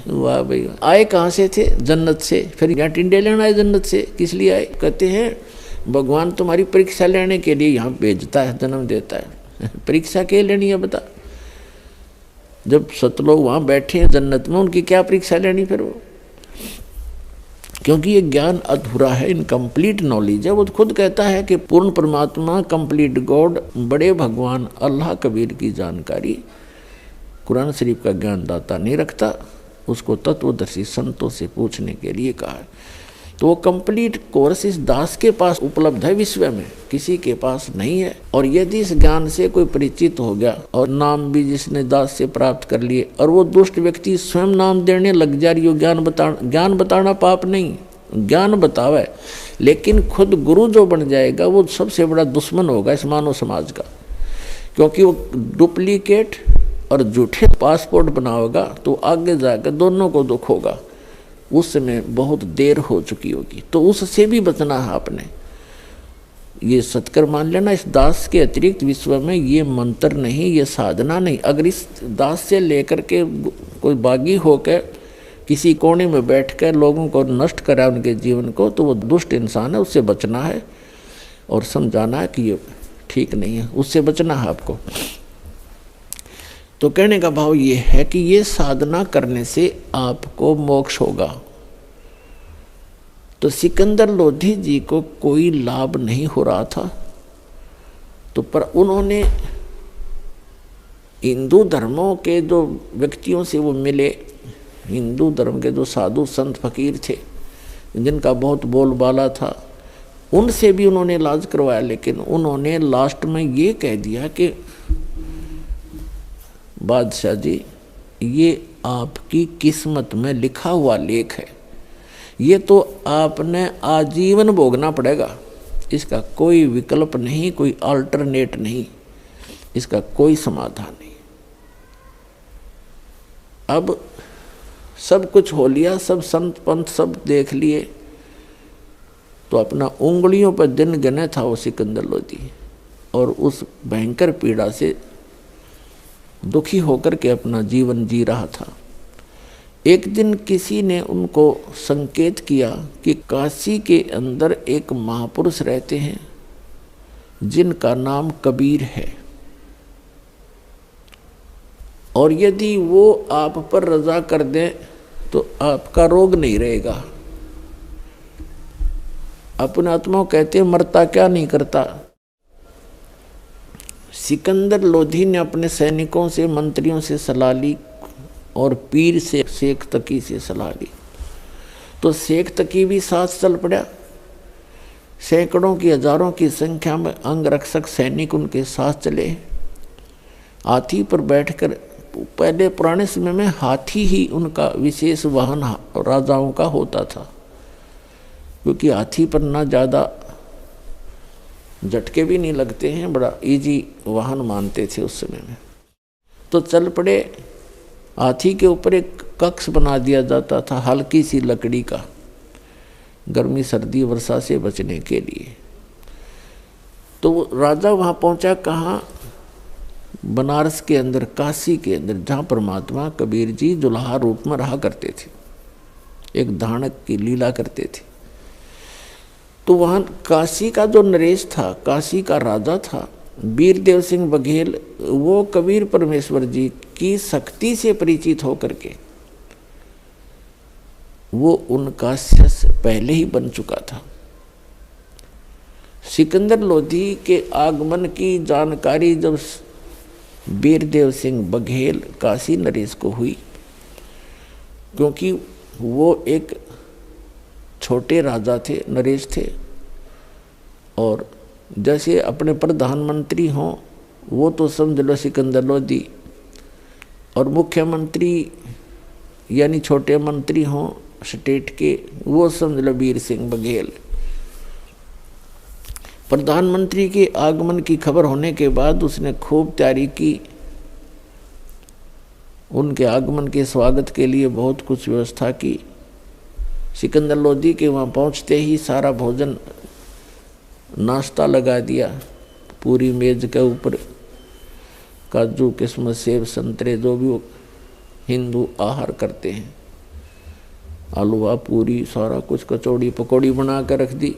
वाह भाई, आए कहाँ से थे? जन्नत से। फिर यहाँ टिंडे लेना है जन्नत से, किस लिए आए? कहते हैं भगवान तुम्हारी परीक्षा लेने के लिए यहाँ भेजता है, जन्म देता है। परीक्षा क्या लेनी है बता? जब सतलोग वहाँ बैठे हैं जन्नत में, उनकी क्या परीक्षा लेनी फिर वो? क्योंकि ये ज्ञान अधूरा है, इनकम्प्लीट नॉलेज है। वो खुद कहता है कि पूर्ण परमात्मा, कंप्लीट गॉड, बड़े भगवान अल्लाह कबीर की जानकारी कुरान शरीफ का ज्ञान दाता नहीं रखता, उसको तत्वदर्शी संतों से पूछने के लिए कहा है। तो वो कंप्लीट कोर्स इस दास के पास उपलब्ध है, विश्व में किसी के पास नहीं है। और यदि इस ज्ञान से कोई परिचित हो गया और नाम भी जिसने दास से प्राप्त कर लिए और वो दुष्ट व्यक्ति स्वयं नाम देने लग जा रही हो, ज्ञान बताना पाप नहीं, ज्ञान बतावे, लेकिन खुद गुरु जो बन जाएगा वो सबसे बड़ा दुश्मन होगा इस मानव समाज का, क्योंकि वो डुप्लीकेट और झूठे पासपोर्ट बनाओगा तो आगे जाकर दोनों को दुख होगा। उस समय बहुत देर हो चुकी होगी, तो उससे भी बचना है आपने। ये सत्कर मान लेना, इस दास के अतिरिक्त विश्व में ये मंत्र नहीं, ये साधना नहीं। अगर इस दास से लेकर के कोई बागी होकर किसी कोने में बैठकर लोगों को नष्ट करा उनके जीवन को, तो वो दुष्ट इंसान है, उससे बचना है और समझाना है कि ये ठीक नहीं है, उससे बचना है आपको। तो कहने का भाव ये है कि ये साधना करने से आपको मोक्ष होगा। तो सिकंदर लोधी जी को कोई लाभ नहीं हो रहा था, तो पर उन्होंने हिंदू धर्मों के जो व्यक्तियों से वो मिले, हिंदू धर्म के जो साधु संत फकीर थे जिनका बहुत बोलबाला था, उनसे भी उन्होंने इलाज करवाया। लेकिन उन्होंने लास्ट में ये कह दिया कि बादशाह जी, ये आपकी किस्मत में लिखा हुआ लेख है, ये तो आपने आजीवन भोगना पड़ेगा, इसका कोई विकल्प नहीं, कोई अल्टरनेट नहीं, इसका कोई समाधान नहीं। अब सब कुछ हो लिया, सब संत पंथ सब देख लिए, तो अपना उंगलियों पर दिन गिने था वो सिकंदर लोधी, और उस भयंकर पीड़ा से दुखी होकर के अपना जीवन जी रहा था। एक दिन किसी ने उनको संकेत किया कि काशी के अंदर एक महापुरुष रहते हैं जिनका नाम कबीर है, और यदि वो आप पर रजा कर दें तो आपका रोग नहीं रहेगा। अपने आत्मा कहते हैं मरता क्या नहीं करता। सिकंदर लोधी ने अपने सैनिकों से, मंत्रियों से सलाह ली और पीर से, शेख तकी से सलाह ली। तो शेख तकी भी साथ चल पड़ा। सैकड़ों की, हजारों की संख्या में अंगरक्षक सैनिक उनके साथ चले। हाथी पर बैठकर, पहले पुराने समय में हाथी ही उनका विशेष वाहन राजाओं का होता था, क्योंकि हाथी पर ना ज़्यादा झटके भी नहीं लगते हैं, बड़ा इजी वाहन मानते थे उस समय में। तो चल पड़े। हाथी के ऊपर एक कक्ष बना दिया जाता था हल्की सी लकड़ी का, गर्मी सर्दी वर्षा से बचने के लिए। तो राजा वहाँ पहुँचा, कहाँ? बनारस के अंदर, काशी के अंदर, जहाँ परमात्मा कबीर जी दुल्हा रूप में रहा करते थे, एक धानक की लीला करते थे। तो वहाँ काशी का जो नरेश था, काशी का राजा था वीरदेव सिंह बघेल, वो कबीर परमेश्वर जी की शक्ति से परिचित होकर के वो उनका शिष्य पहले ही बन चुका था। सिकंदर लोधी के आगमन की जानकारी जब वीरदेव सिंह बघेल काशी नरेश को हुई, क्योंकि वो एक छोटे राजा थे, नरेश थे, और जैसे अपने प्रधानमंत्री हों वो तो समझ लो सिकंदर लोधी, और मुख्यमंत्री यानी छोटे मंत्री हों स्टेट के, वो समझ लो वीर सिंह बघेल। प्रधानमंत्री के आगमन की खबर होने के बाद उसने खूब तैयारी की, उनके आगमन के स्वागत के लिए बहुत कुछ व्यवस्था की। सिकंदर लोधी के वहाँ पहुँचते ही सारा भोजन, नाश्ता लगा दिया, पूरी मेज के ऊपर काजू किस्मत सेब संतरे जो भी हिंदू आहार करते हैं, हलवा पूरी सारा कुछ, कचौड़ी पकौड़ी बना कर रख दी।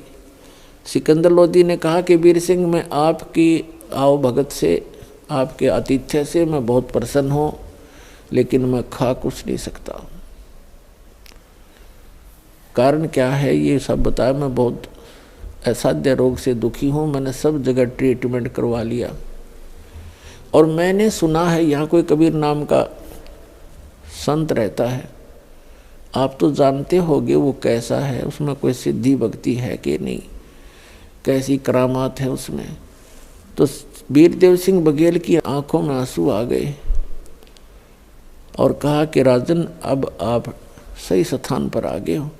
सिकंदर लोधी ने कहा कि वीर सिंह, मैं आपकी आओ भगत से, आपके आतिथ्य से मैं बहुत प्रसन्न हूँ, लेकिन मैं खा कुछ नहीं सकता। कारण क्या है ये सब बताया। मैं बहुत असाध्य रोग से दुखी हूँ, मैंने सब जगह ट्रीटमेंट करवा लिया, और मैंने सुना है यहाँ कोई कबीर नाम का संत रहता है, आप तो जानते होगे वो कैसा है, उसमें कोई सिद्धि भक्ति है कि नहीं, कैसी करामात है उसमें। तो वीरदेव सिंह बघेल की आंखों में आंसू आ गए और कहा कि राजन, अब आप सही स्थान पर आ गए हो,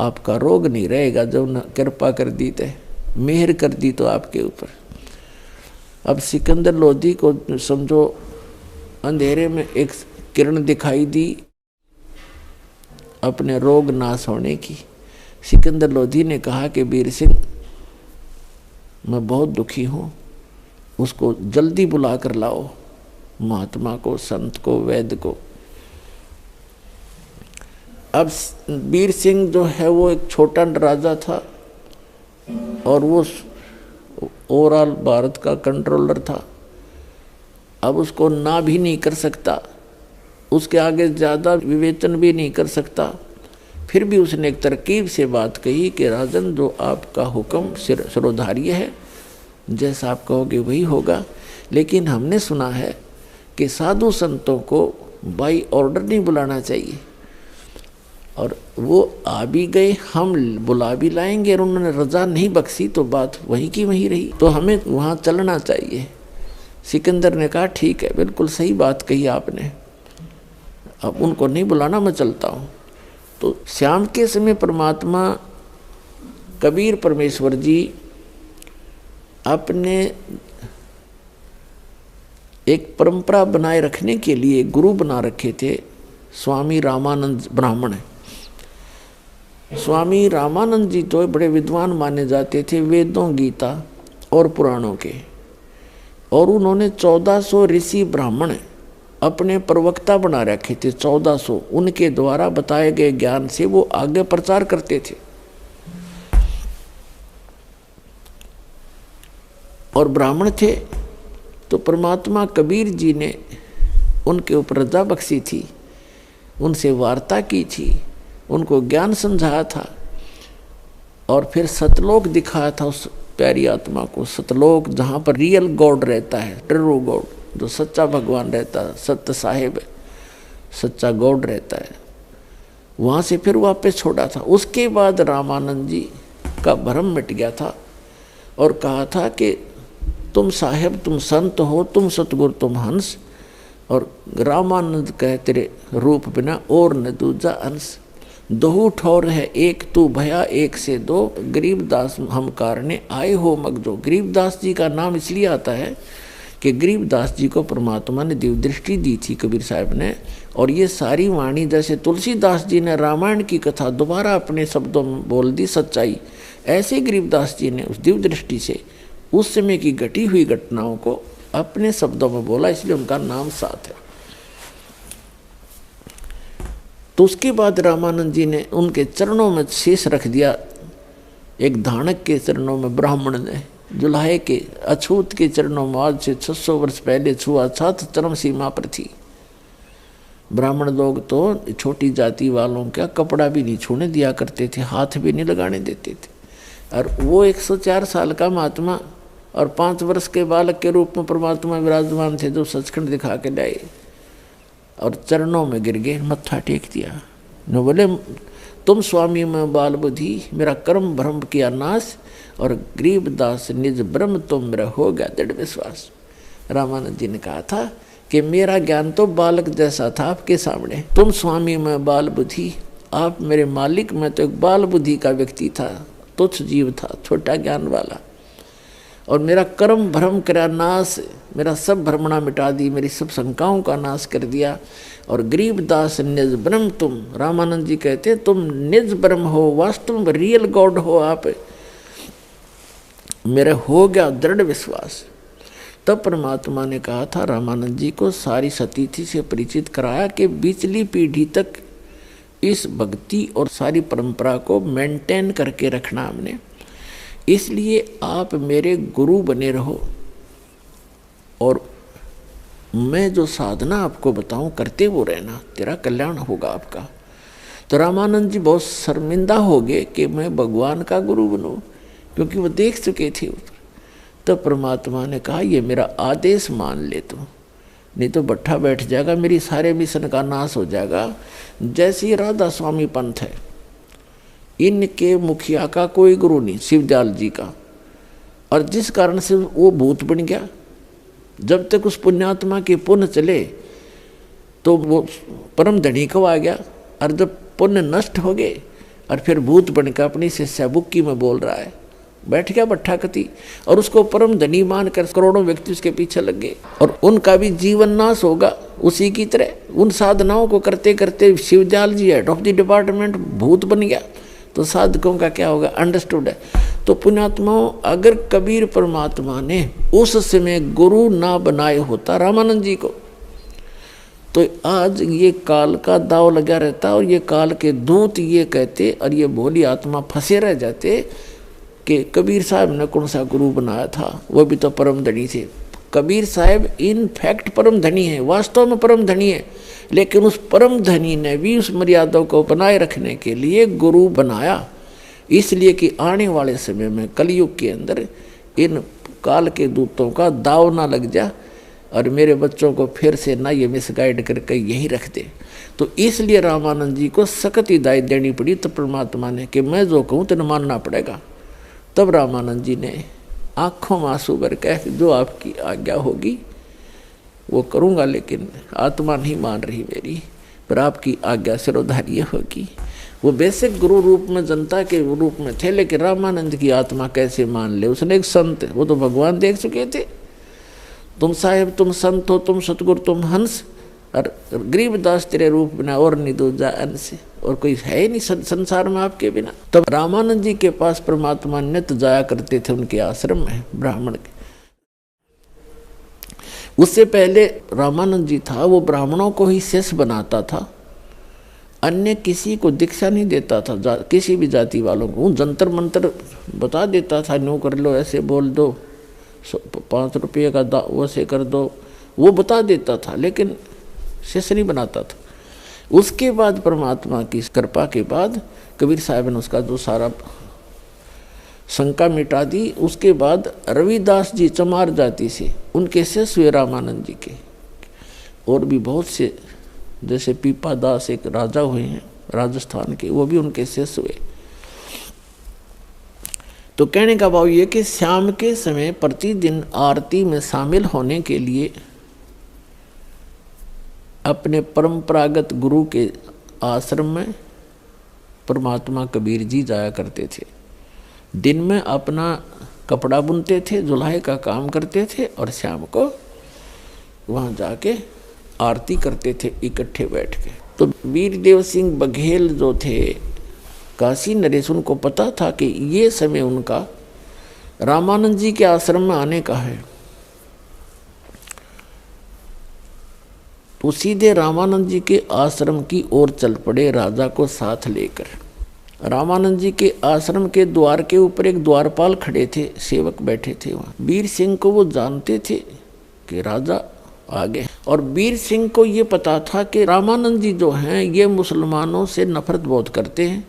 आपका रोग नहीं रहेगा। जब न कृपा कर दी तो, मेहर कर दी तो आपके ऊपर। अब सिकंदर लोधी को समझो अंधेरे में एक किरण दिखाई दी अपने रोग नाश होने की। सिकंदर लोधी ने कहा कि वीर सिंह, मैं बहुत दुखी हूँ, उसको जल्दी बुला कर लाओ, महात्मा को, संत को, वैद्य को। अब वीर सिंह जो है वो एक छोटा राजा था और वो ओवरऑल भारत का कंट्रोलर था। अब उसको ना भी नहीं कर सकता, उसके आगे ज़्यादा विवेचन भी नहीं कर सकता। फिर भी उसने एक तरकीब से बात कही कि राजन, जो आपका हुक्म सिरोधार्य है, जैसा आप कहोगे वही होगा। लेकिन हमने सुना है कि साधु संतों को बाई ऑर्डर नहीं बुलाना चाहिए, और वो आ भी गए, हम बुला भी लाएंगे और उन्होंने रजा नहीं बख्शी तो बात वहीं की वहीं रही, तो हमें वहाँ चलना चाहिए। सिकंदर ने कहा ठीक है, बिल्कुल सही बात कही आपने, अब उनको नहीं बुलाना, मैं चलता हूँ। तो शाम के समय परमात्मा कबीर परमेश्वर जी अपने एक परंपरा बनाए रखने के लिए गुरु बना रखे थे स्वामी रामानंद ब्राह्मण। स्वामी रामानंद जी तो बड़े विद्वान माने जाते थे वेदों, गीता और पुराणों के, और उन्होंने 1400 ऋषि ब्राह्मण अपने प्रवक्ता बना रखे थे। 1400 उनके द्वारा बताए गए ज्ञान से वो आगे प्रचार करते थे। और ब्राह्मण थे तो परमात्मा कबीर जी ने उनके ऊपर रजा बख्शी थी, उनसे वार्ता की थी, उनको ज्ञान समझाया था और फिर सतलोक दिखाया था उस प्यारी आत्मा को। सतलोक जहाँ पर रियल गॉड रहता है, ट्रू गॉड, जो सच्चा भगवान रहता है, सत्य साहेब है, सच्चा गॉड रहता है, वहाँ से फिर वापस छोड़ा था। उसके बाद रामानंद जी का भ्रम मिट गया था और कहा था कि तुम साहेब, तुम संत हो, तुम सतगुरु, तुम हंस। और रामानंद कहे तेरे रूप बिना और न दूजा अंश, दोहू ठौर है एक तू भया एक से दो, गरीबदास हम कारणे आए हो मगजो। गरीबदास जी का नाम इसलिए आता है कि गरीबदास जी को परमात्मा ने दिव्य दृष्टि दी थी कबीर साहब ने, और ये सारी वाणी जैसे तुलसीदास जी ने रामायण की कथा दोबारा अपने शब्दों में बोल दी सच्चाई, ऐसे गरीबदास जी ने उस दिव्य दृष्टि से उस समय की घटी हुई घटनाओं को अपने शब्दों में बोला, इसलिए उनका नाम साथ है। तो उसके बाद रामानंद जी ने उनके चरणों में शीश रख दिया, एक धानक के चरणों में ब्राह्मण ने, जुलाहे के अछूत के चरणों में आज से 600 वर्ष पहले छुआछूत चरम सीमा पर थी। ब्राह्मण लोग तो छोटी जाति वालों का कपड़ा भी नहीं छूने दिया करते थे, हाथ भी नहीं लगाने देते थे। और वो 104 साल का महात्मा और 5 वर्ष के बालक के रूप में परमात्मा विराजमान थे, जो सचखंड दिखा के लाए और चरणों में गिर गए, मत्था टेक दिया। न बोले तुम स्वामी में बाल बुद्धि, मेरा कर्म भ्रम किया नाश, और गरीबदास निज ब्रह्म तुम मेरा हो गया दृढ़ विश्वास। रामानंद जी ने कहा था कि मेरा ज्ञान तो बालक जैसा था आपके सामने, तुम स्वामी में बाल बुद्धि, आप मेरे मालिक, मैं तो एक बाल बुद्धि का व्यक्ति था, तुच्छ जीव था, छोटा ज्ञान वाला, और मेरा कर्म भ्रम करा नाश, मेरा सब भ्रमणा मिटा दी, मेरी सब शंकाओं का नाश कर दिया। और गरीबदास निज ब्रह्म तुम, रामानंद जी कहते तुम निज ब्रह्म हो, वास्तव में रियल गॉड हो आप, मेरे हो गया दृढ़ विश्वास। तब परमात्मा ने कहा था रामानंद जी को, सारी सतीथि से परिचित कराया कि बीचली पीढ़ी तक इस भक्ति और सारी परंपरा को मेंटेन करके रखना हमने, इसलिए आप मेरे गुरु बने रहो और मैं जो साधना आपको बताऊं करते वो रहना, तेरा कल्याण होगा आपका। तो रामानंद जी बहुत शर्मिंदा हो गए कि मैं भगवान का गुरु बनूं, क्योंकि वो देख चुके थे ऊपर। तब परमात्मा ने कहा ये मेरा आदेश मान ले, नहीं तो भट्ठा बैठ जाएगा, मेरी सारे मिशन का नाश हो जाएगा। जैसे ही राधा स्वामी पंथ है, इनके मुखिया का कोई गुरु नहीं, शिवदयाल जी का, और जिस कारण से वो भूत बन गया। जब तक उस पुण्यात्मा के पुण्य चले तो वो परम धनी को आ गया, और जब पुण्य नष्ट हो गए और फिर भूत बनकर अपनी शिष्या बुक्की में बोल रहा है, बैठ गया भट्ठा कति, और उसको परम धनी मानकर करोड़ों व्यक्ति उसके पीछे लग गए, और उनका भी जीवन नाश होगा उसी की तरह। उन साधनाओं को करते करते शिवदयाल जी हेड ऑफ द डिपार्टमेंट भूत बन गया, तो साधकों का क्या होगा? अंडरस्टूड है। तो पुण्यात्माओं, अगर कबीर परमात्मा ने उस समय गुरु ना बनाए होता रामानंद जी को, तो आज ये काल का दाव लगा रहता, और ये काल के दूत ये कहते और ये भोली आत्मा फंसे रह जाते कि कबीर साहब ने कौन सा गुरु बनाया था, वो भी तो परम धनी थे। कबीर साहब इन फैक्ट परम धनी है, वास्तव में परम धनी है, लेकिन उस परम धनी ने भी उस मर्यादा को बनाए रखने के लिए गुरु बनाया, इसलिए कि आने वाले समय में कलयुग के अंदर इन काल के दूतों का दाव ना लग जा और मेरे बच्चों को फिर से ना ये मिसगाइड करके यही रख दे। तो इसलिए रामानंद जी को सख्त हिदायत देनी पड़ी, तो परमात्मा ने कि मैं जो कहूँ तेने मानना पड़ेगा। तब रामानंद जी ने आंखों में आंसू भर कह जो आपकी आज्ञा होगी वो करूँगा, लेकिन आत्मा नहीं मान रही मेरी, पर आपकी आज्ञा सिरोधार्य होगी। वो बेसिक गुरु रूप में जनता के रूप में थे, लेकिन रामानंद की आत्मा कैसे मान ले? उसने एक संत, वो तो भगवान देख चुके थे, तुम साहेब तुम संत हो, तुम सतगुरु तुम हंस, और गरीबदास तेरे रूप बिना और नहीं दूजा अंश, और कोई है ही नहीं संसार में आपके बिना। तब रामानंद जी के पास परमात्मा नित्य जाया करते थे, उनके आश्रम में ब्राह्मण के। उससे पहले रामानंद जी था वो ब्राह्मणों को ही शिष्य बनाता था, अन्य किसी को दीक्षा नहीं देता था, किसी भी जाति वालों को। जंतर मंतर बता देता था, न्यू कर लो, ऐसे बोल दो, 5 रुपये का वैसे कर दो, वो बता देता था, लेकिन शिष्य नहीं बनाता था। उसके बाद परमात्मा की कृपा के बाद कबीर साहब ने उसका जो सारा शंका मिटा दी। उसके बाद रविदास जी चमार जाति से, उनके शिष्य हुए रामानंद जी के, और भी बहुत से, जैसे पीपा दास एक राजा हुए हैं राजस्थान के, वो भी उनके शिष्य हुए। तो कहने का भाव ये कि शाम के समय प्रतिदिन आरती में शामिल होने के लिए अपने परंपरागत गुरु के आश्रम में परमात्मा कबीर जी जाया करते थे। दिन में अपना कपड़ा बुनते थे, जुलाई का काम करते थे, और शाम को वहाँ जाके आरती करते थे इकट्ठे बैठ के। तो वीरदेव सिंह बघेल जो थे काशी नरेश, उनको पता था कि ये समय उनका रामानंद जी के आश्रम में आने का है, तो सीधे रामानंद जी के आश्रम की ओर चल पड़े राजा को साथ लेकर। रामानंद जी के आश्रम के द्वार के ऊपर एक द्वारपाल खड़े थे, सेवक बैठे थे वहाँ। वीर सिंह को वो जानते थे कि राजा आ गए, और वीर सिंह को ये पता था कि रामानंद जी जो हैं ये मुसलमानों से नफरत बहुत करते हैं,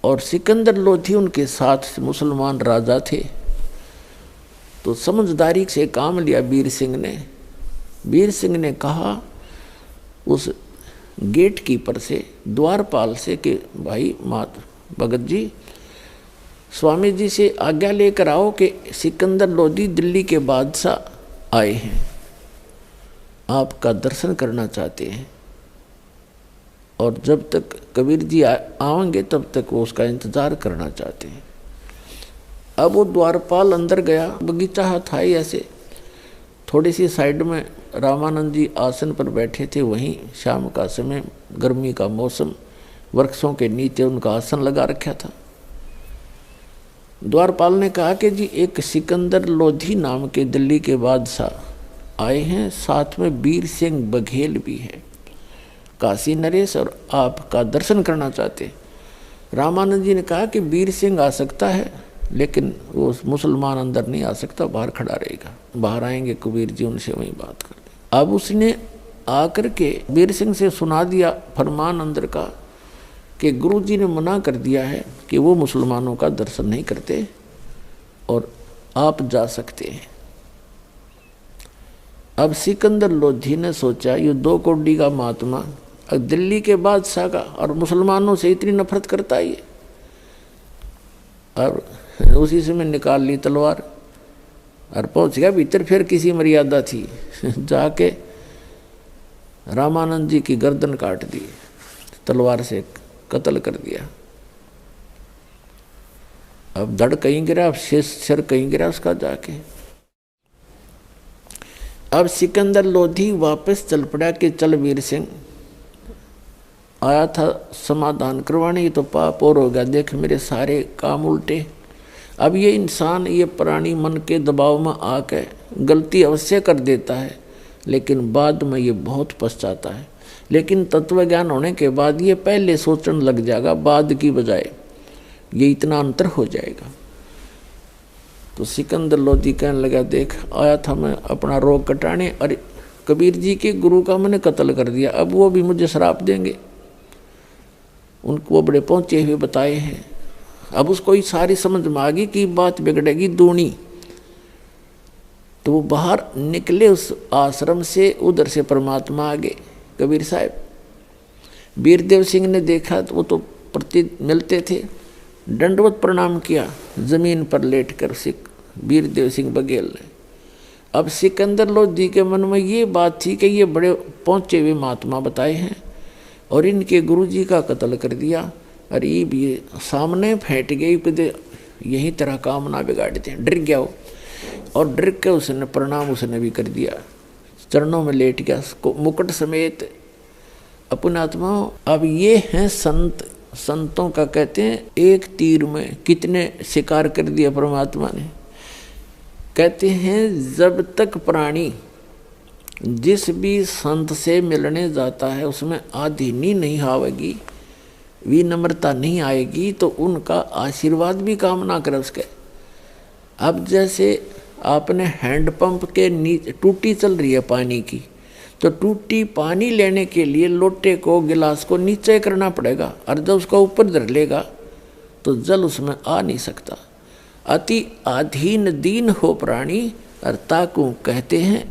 और सिकंदर लोधी उनके साथ मुसलमान राजा थे। तो समझदारी से काम लिया वीर सिंह ने। वीर सिंह ने कहा उस गेट कीपर से, द्वारपाल से, कि भाई मात भगत जी, स्वामी जी से आज्ञा लेकर आओ कि सिकंदर लोधी दिल्ली के बादशाह आए हैं, आपका दर्शन करना चाहते हैं, और जब तक कबीर जी आएंगे तब तक वो उसका इंतजार करना चाहते हैं। अब वो द्वारपाल अंदर गया, बगीचा था ही ऐसे, थोड़ी सी साइड में रामानंद जी आसन पर बैठे थे। वहीं शाम का समय, गर्मी का मौसम, वृक्षों के नीचे उनका आसन लगा रखा था। द्वारपाल ने कहा कि जी एक सिकंदर लोधी नाम के दिल्ली के बादशाह आए हैं, साथ में वीर सिंह बघेल भी है, काशी नरेश, और आपका दर्शन करना चाहते। रामानंद जी ने कहा कि वीर सिंह आ सकता है, लेकिन वो मुसलमान अंदर नहीं आ सकता, बाहर खड़ा रहेगा। बाहर आएंगे कबीर जी, उनसे वहीं बात कर लें। अब उसने आकर के वीर सिंह से सुना दिया फरमान अंदर का कि गुरु जी ने मना कर दिया है कि वो मुसलमानों का दर्शन नहीं करते, और आप जा सकते हैं। अब सिकंदर लोधी ने सोचा ये 2 कौड़ी का महात्मा दिल्ली के बादशाह का और मुसलमानों से इतनी नफरत करता है ये, और उसी से मैं निकाल ली तलवार और पहुंच गया भीतर। फिर किसी मर्यादा थी, जाके रामानंद जी की गर्दन काट दी, तलवार से कत्ल कर दिया। अब धड़ कहीं गिरा, अब सिर कहीं गिरा उसका जाके। अब सिकंदर लोधी वापस चल पड़ा कि चल वीर सिंह आया था समाधान करवाने, ये तो पाप और हो गया, देख मेरे सारे काम उल्टे। अब ये इंसान, ये प्राणी मन के दबाव में आके गलती अवश्य कर देता है, लेकिन बाद में ये बहुत पछताता है। लेकिन तत्व ज्ञान होने के बाद ये पहले सोचने लग जाएगा, बाद की बजाय ये इतना अंतर हो जाएगा। तो सिकंदर लोधी कहने लगा, देख आया था मैं अपना रोग कटाने, अरे कबीर जी के गुरु का मैंने कत्ल कर दिया, अब वो भी मुझे श्राप देंगे। उनको वो बड़े पहुंचे हुए बताए हैं। अब उसको ही सारी समझ में आ गई कि बात बिगड़ेगी दूनी। तो वो बाहर निकले उस आश्रम से, उधर से परमात्मा आ गए कबीर साहब। वीरदेव सिंह ने देखा तो वो तो प्रति मिलते थे, दंडवत प्रणाम किया जमीन पर लेटकर वीरदेव सिंह बघेल ने। अब सिकंदर लोधी के मन में ये बात थी कि ये बड़े पहुंचे हुए महात्मा बताए हैं और इनके गुरुजी का कत्ल कर दिया, अरे ये सामने फैट गई, यही तरह काम ना बिगाड़ दे। डर गया वो, और डर के उसने प्रणाम उसने भी कर दिया, चरणों में लेट गया मुकुट समेत अपने आत्माओं। अब ये हैं संत, संतों का कहते हैं एक तीर में कितने शिकार कर दिया परमात्मा ने। कहते हैं जब तक प्राणी जिस भी संत से मिलने जाता है उसमें आधीनी नहीं आवेगी, विनम्रता नहीं आएगी, तो उनका आशीर्वाद भी काम ना करे उसके। अब जैसे आपने हैंडपंप के नीचे टूटी चल रही है पानी की, तो टूटी पानी लेने के लिए लोटे को गिलास को नीचे करना पड़ेगा, और जब उसका ऊपर धर लेगा तो जल उसमें आ नहीं सकता। अति अधीन दीन हो प्राणी, और ताकू कहते हैं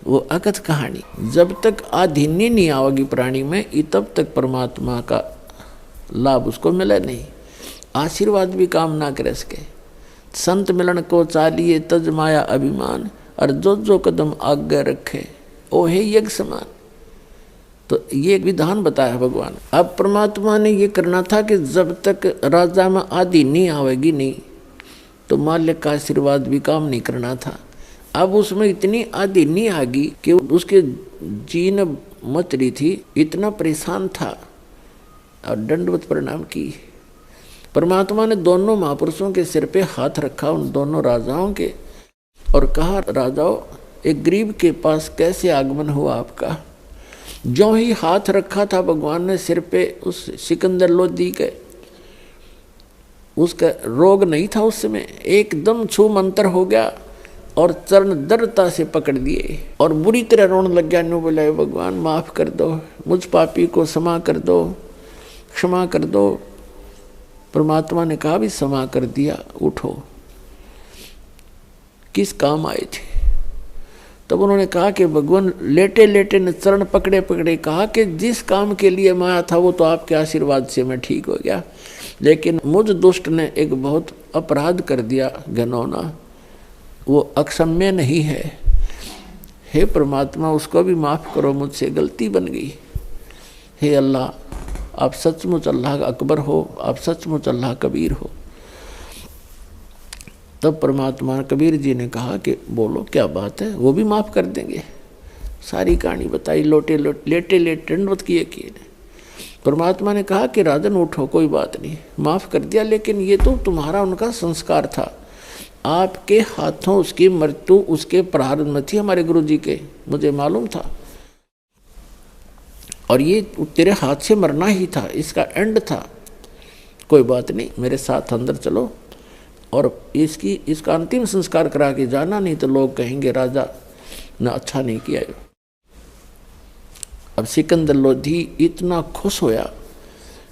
वो अकथ कहानी। जब तक आधीनी नहीं आवेगी प्राणी में, तब तक परमात्मा का लाभ उसको मिले नहीं, आशीर्वाद भी काम ना करे इसके। संत मिलन को चालिए तज माया अभिमान, और जो कदम आगे रखे ओ है यज्ञ समान। तो ये विधान बताया भगवान। अब परमात्मा ने ये करना था कि जब तक राजा में आदि नहीं आवेगी नहीं, तो मालिक का आशीर्वाद भी काम नहीं करना था। अब उसमें इतनी आदि नहीं आ गई कि उसके जीन मच रही थी, इतना परेशान था, और दंडवत प्रणाम की। परमात्मा ने दोनों महापुरुषों के सिर पे हाथ रखा, उन दोनों राजाओं के, और कहा, राजाओं एक गरीब के पास कैसे आगमन हुआ आपका। जो ही हाथ रखा था भगवान ने सिर पे उस सिकंदर लोधी के, उसका रोग नहीं था उस समय, एकदम छू मंतर हो गया और चरण दृढ़ता से पकड़ दिए और बुरी तरह रोने लग गया। नो बोला, भगवान माफ कर दो, मुझ पापी को क्षमा कर दो, क्षमा कर दो। परमात्मा ने कहा भी क्षमा कर दिया, उठो, किस काम आए थे। तब उन्होंने कहा कि भगवान लेटे लेटे ने चरण पकड़े पकड़े कहा कि जिस काम के लिए मैं आया था वो तो आपके आशीर्वाद से मैं ठीक हो गया, लेकिन मुझ दुष्ट ने एक बहुत अपराध कर दिया घिनौना, वो अक्षम्य नहीं है। हे परमात्मा उसको भी माफ़ करो, मुझसे गलती बन गई। हे अल्लाह आप सचमुच अल्लाह अकबर हो, आप सचमुच अल्लाह कबीर हो। तब परमात्मा कबीर जी ने कहा कि बोलो क्या बात है, वो भी माफ़ कर देंगे। सारी कहानी बताई, लेटे लेटे दंडवत किए। परमात्मा ने कहा कि राजन उठो, कोई बात नहीं, माफ़ कर दिया, लेकिन ये तो तुम्हारा उनका संस्कार था, आपके हाथों उसकी मृत्यु उसके प्रारंभ में थी हमारे गुरु जी के, मुझे मालूम था, और ये तेरे हाथ से मरना ही था, इसका एंड था। कोई बात नहीं, मेरे साथ अंदर चलो और इसका अंतिम संस्कार करा के जाना, नहीं तो लोग कहेंगे राजा ने अच्छा नहीं किया। अब सिकंदर लोधी इतना खुश होया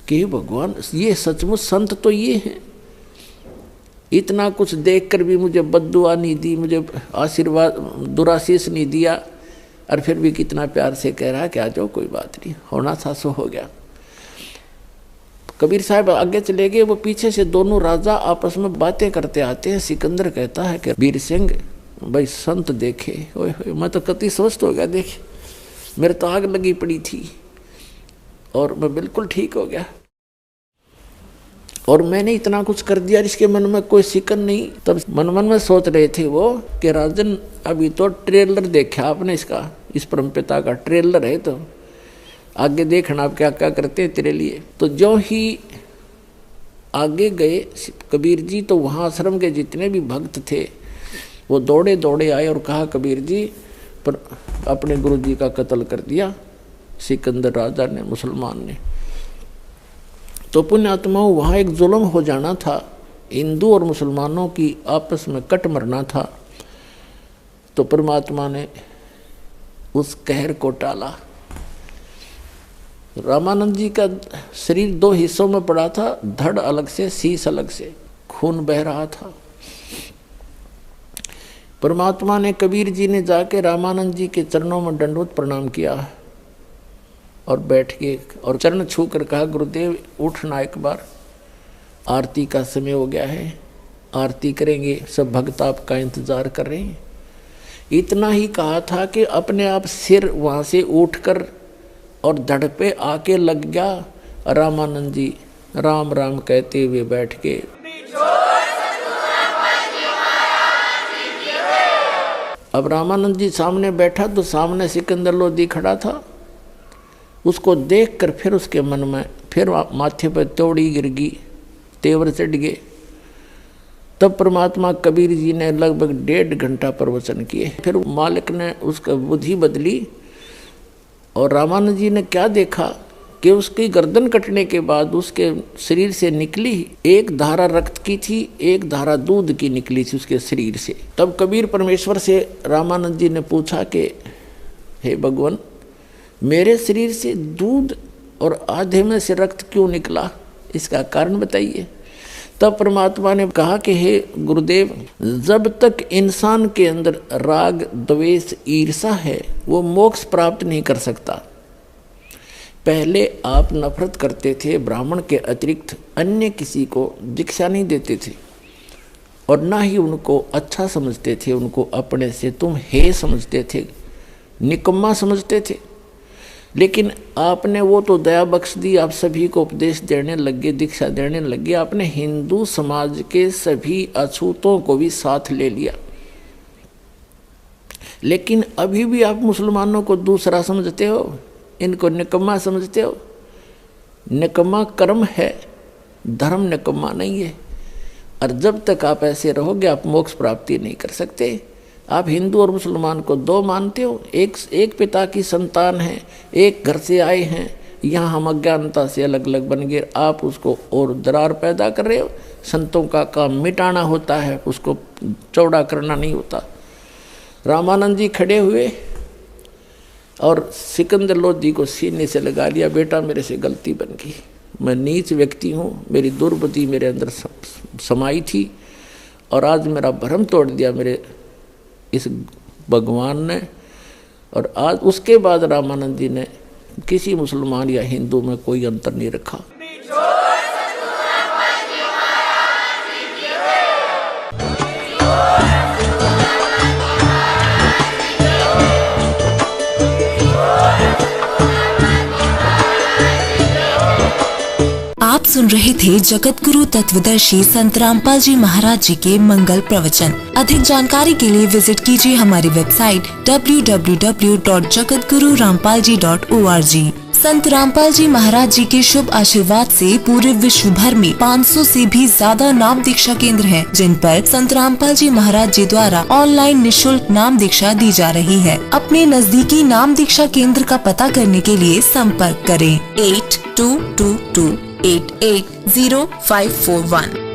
कि भगवान ये सचमुच संत तो ये हैं, इतना कुछ देखकर भी मुझे बद्दुआ नहीं दी, मुझे आशीर्वाद दुराशीष नहीं दिया, और फिर भी कितना प्यार से कह रहा कि आ जाओ, कोई बात नहीं, होना था सो हो गया। कबीर साहब आगे चले गए, वो पीछे से दोनों राजा आपस में बातें करते आते हैं। सिकंदर कहता है कि वीर सिंह भाई संत देखे, ओए ओए मैं तो कति स्वस्थ हो गया, देखे मेरे तो आग लगी पड़ी थी और मैं बिल्कुल ठीक हो गया, और मैंने इतना कुछ कर दिया जिसके मन में कोई शिकन नहीं। तब मन में सोच रहे थे वो कि राजन अभी तो ट्रेलर देखा आपने, इसका इस परमपिता का ट्रेलर है, तो आगे देखना आप क्या क्या करते हैं तेरे लिए। तो जो ही आगे गए कबीर जी, तो वहाँ आश्रम के जितने भी भक्त थे वो दौड़े दौड़े आए और कहा कबीर जी पर अपने गुरु जी का कत्ल कर दिया सिकंदर राजा ने, मुसलमान ने। तो पुण्यात्माओं वहाँ एक जुल्म हो जाना था, हिंदू और मुसलमानों की आपस में कट मरना था। तो परमात्मा ने उस कहर को टाला। रामानंद जी का शरीर दो हिस्सों में पड़ा था, धड़ अलग से, शीश अलग से, खून बह रहा था। परमात्मा ने, कबीर जी ने जाके रामानंद जी के चरणों में दंडवत प्रणाम किया और बैठ के और चरण छू कर कहा गुरुदेव उठना एक बार, आरती का समय हो गया है, आरती करेंगे, सब भक्त आपका इंतजार कर रहे हैं। इतना ही कहा था कि अपने आप सिर वहाँ से उठकर और धड़ पे आके लग गया। रामानंद जी राम राम कहते हुए बैठ के अब रामानंद जी सामने बैठा तो सामने सिकंदर लोधी खड़ा था। उसको देखकर फिर उसके मन में फिर माथे पर तोड़ी गिर गई, तेवर चढ़ गए। तब परमात्मा कबीर जी ने लगभग 1.5 घंटा प्रवचन किए। फिर मालिक ने उसका बुद्धि बदली और रामानंद जी ने क्या देखा कि उसकी गर्दन कटने के बाद उसके शरीर से निकली एक धारा रक्त की थी, एक धारा दूध की निकली थी उसके शरीर से। तब कबीर परमेश्वर से रामानंद जी ने पूछा कि हे भगवान, मेरे शरीर से दूध और आधे में से रक्त क्यों निकला, इसका कारण बताइए। तब परमात्मा ने कहा कि हे गुरुदेव, जब तक इंसान के अंदर राग द्वेष ईर्षा है वो मोक्ष प्राप्त नहीं कर सकता। पहले आप नफरत करते थे, ब्राह्मण के अतिरिक्त अन्य किसी को दीक्षा नहीं देते थे और ना ही उनको अच्छा समझते थे, उनको अपने से तुम हे समझते थे, निकम्मा समझते थे। लेकिन आपने वो तो दया बख्श दी, आप सभी को उपदेश देने लगे, दीक्षा देने लगे। आपने हिंदू समाज के सभी अछूतों को भी साथ ले लिया, लेकिन अभी भी आप मुसलमानों को दूसरा समझते हो, इनको निकम्मा समझते हो। निकम्मा कर्म है, धर्म निकम्मा नहीं है। और जब तक आप ऐसे रहोगे आप मोक्ष प्राप्ति नहीं कर सकते। आप हिंदू और मुसलमान को दो मानते हो, एक पिता की संतान है, एक घर से आए हैं, यहाँ हम अज्ञानता से अलग अलग बन गए, आप उसको और दरार पैदा कर रहे हो। संतों का काम मिटाना होता है, उसको चौड़ा करना नहीं होता। रामानंद जी खड़े हुए और सिकंदर लोधी को सीने से लगा लिया, बेटा मेरे से गलती बन गई, मैं नीच व्यक्ति हूँ, मेरी दुर्बुद्धि मेरे अंदर समाई थी और आज मेरा भ्रम तोड़ दिया मेरे इस भगवान ने। और आज उसके बाद रामानंद जी ने किसी मुसलमान या हिंदू में कोई अंतर नहीं रखा। आप सुन रहे थे जगत गुरु तत्वदर्शी संत रामपाल जी महाराज जी के मंगल प्रवचन। अधिक जानकारी के लिए विजिट कीजिए हमारी वेबसाइट www.jagatgururampalji.org। संत रामपाल जी महाराज जी के शुभ आशीर्वाद से पूरे विश्व भर में 500 से भी ज्यादा नाम दीक्षा केंद्र हैं, जिन पर संत रामपाल जी महाराज जी द्वारा ऑनलाइन निशुल्क नाम दीक्षा दी जा रही है। अपने नजदीकी नाम दीक्षा केंद्र का पता करने के लिए संपर्क करें 8222880541।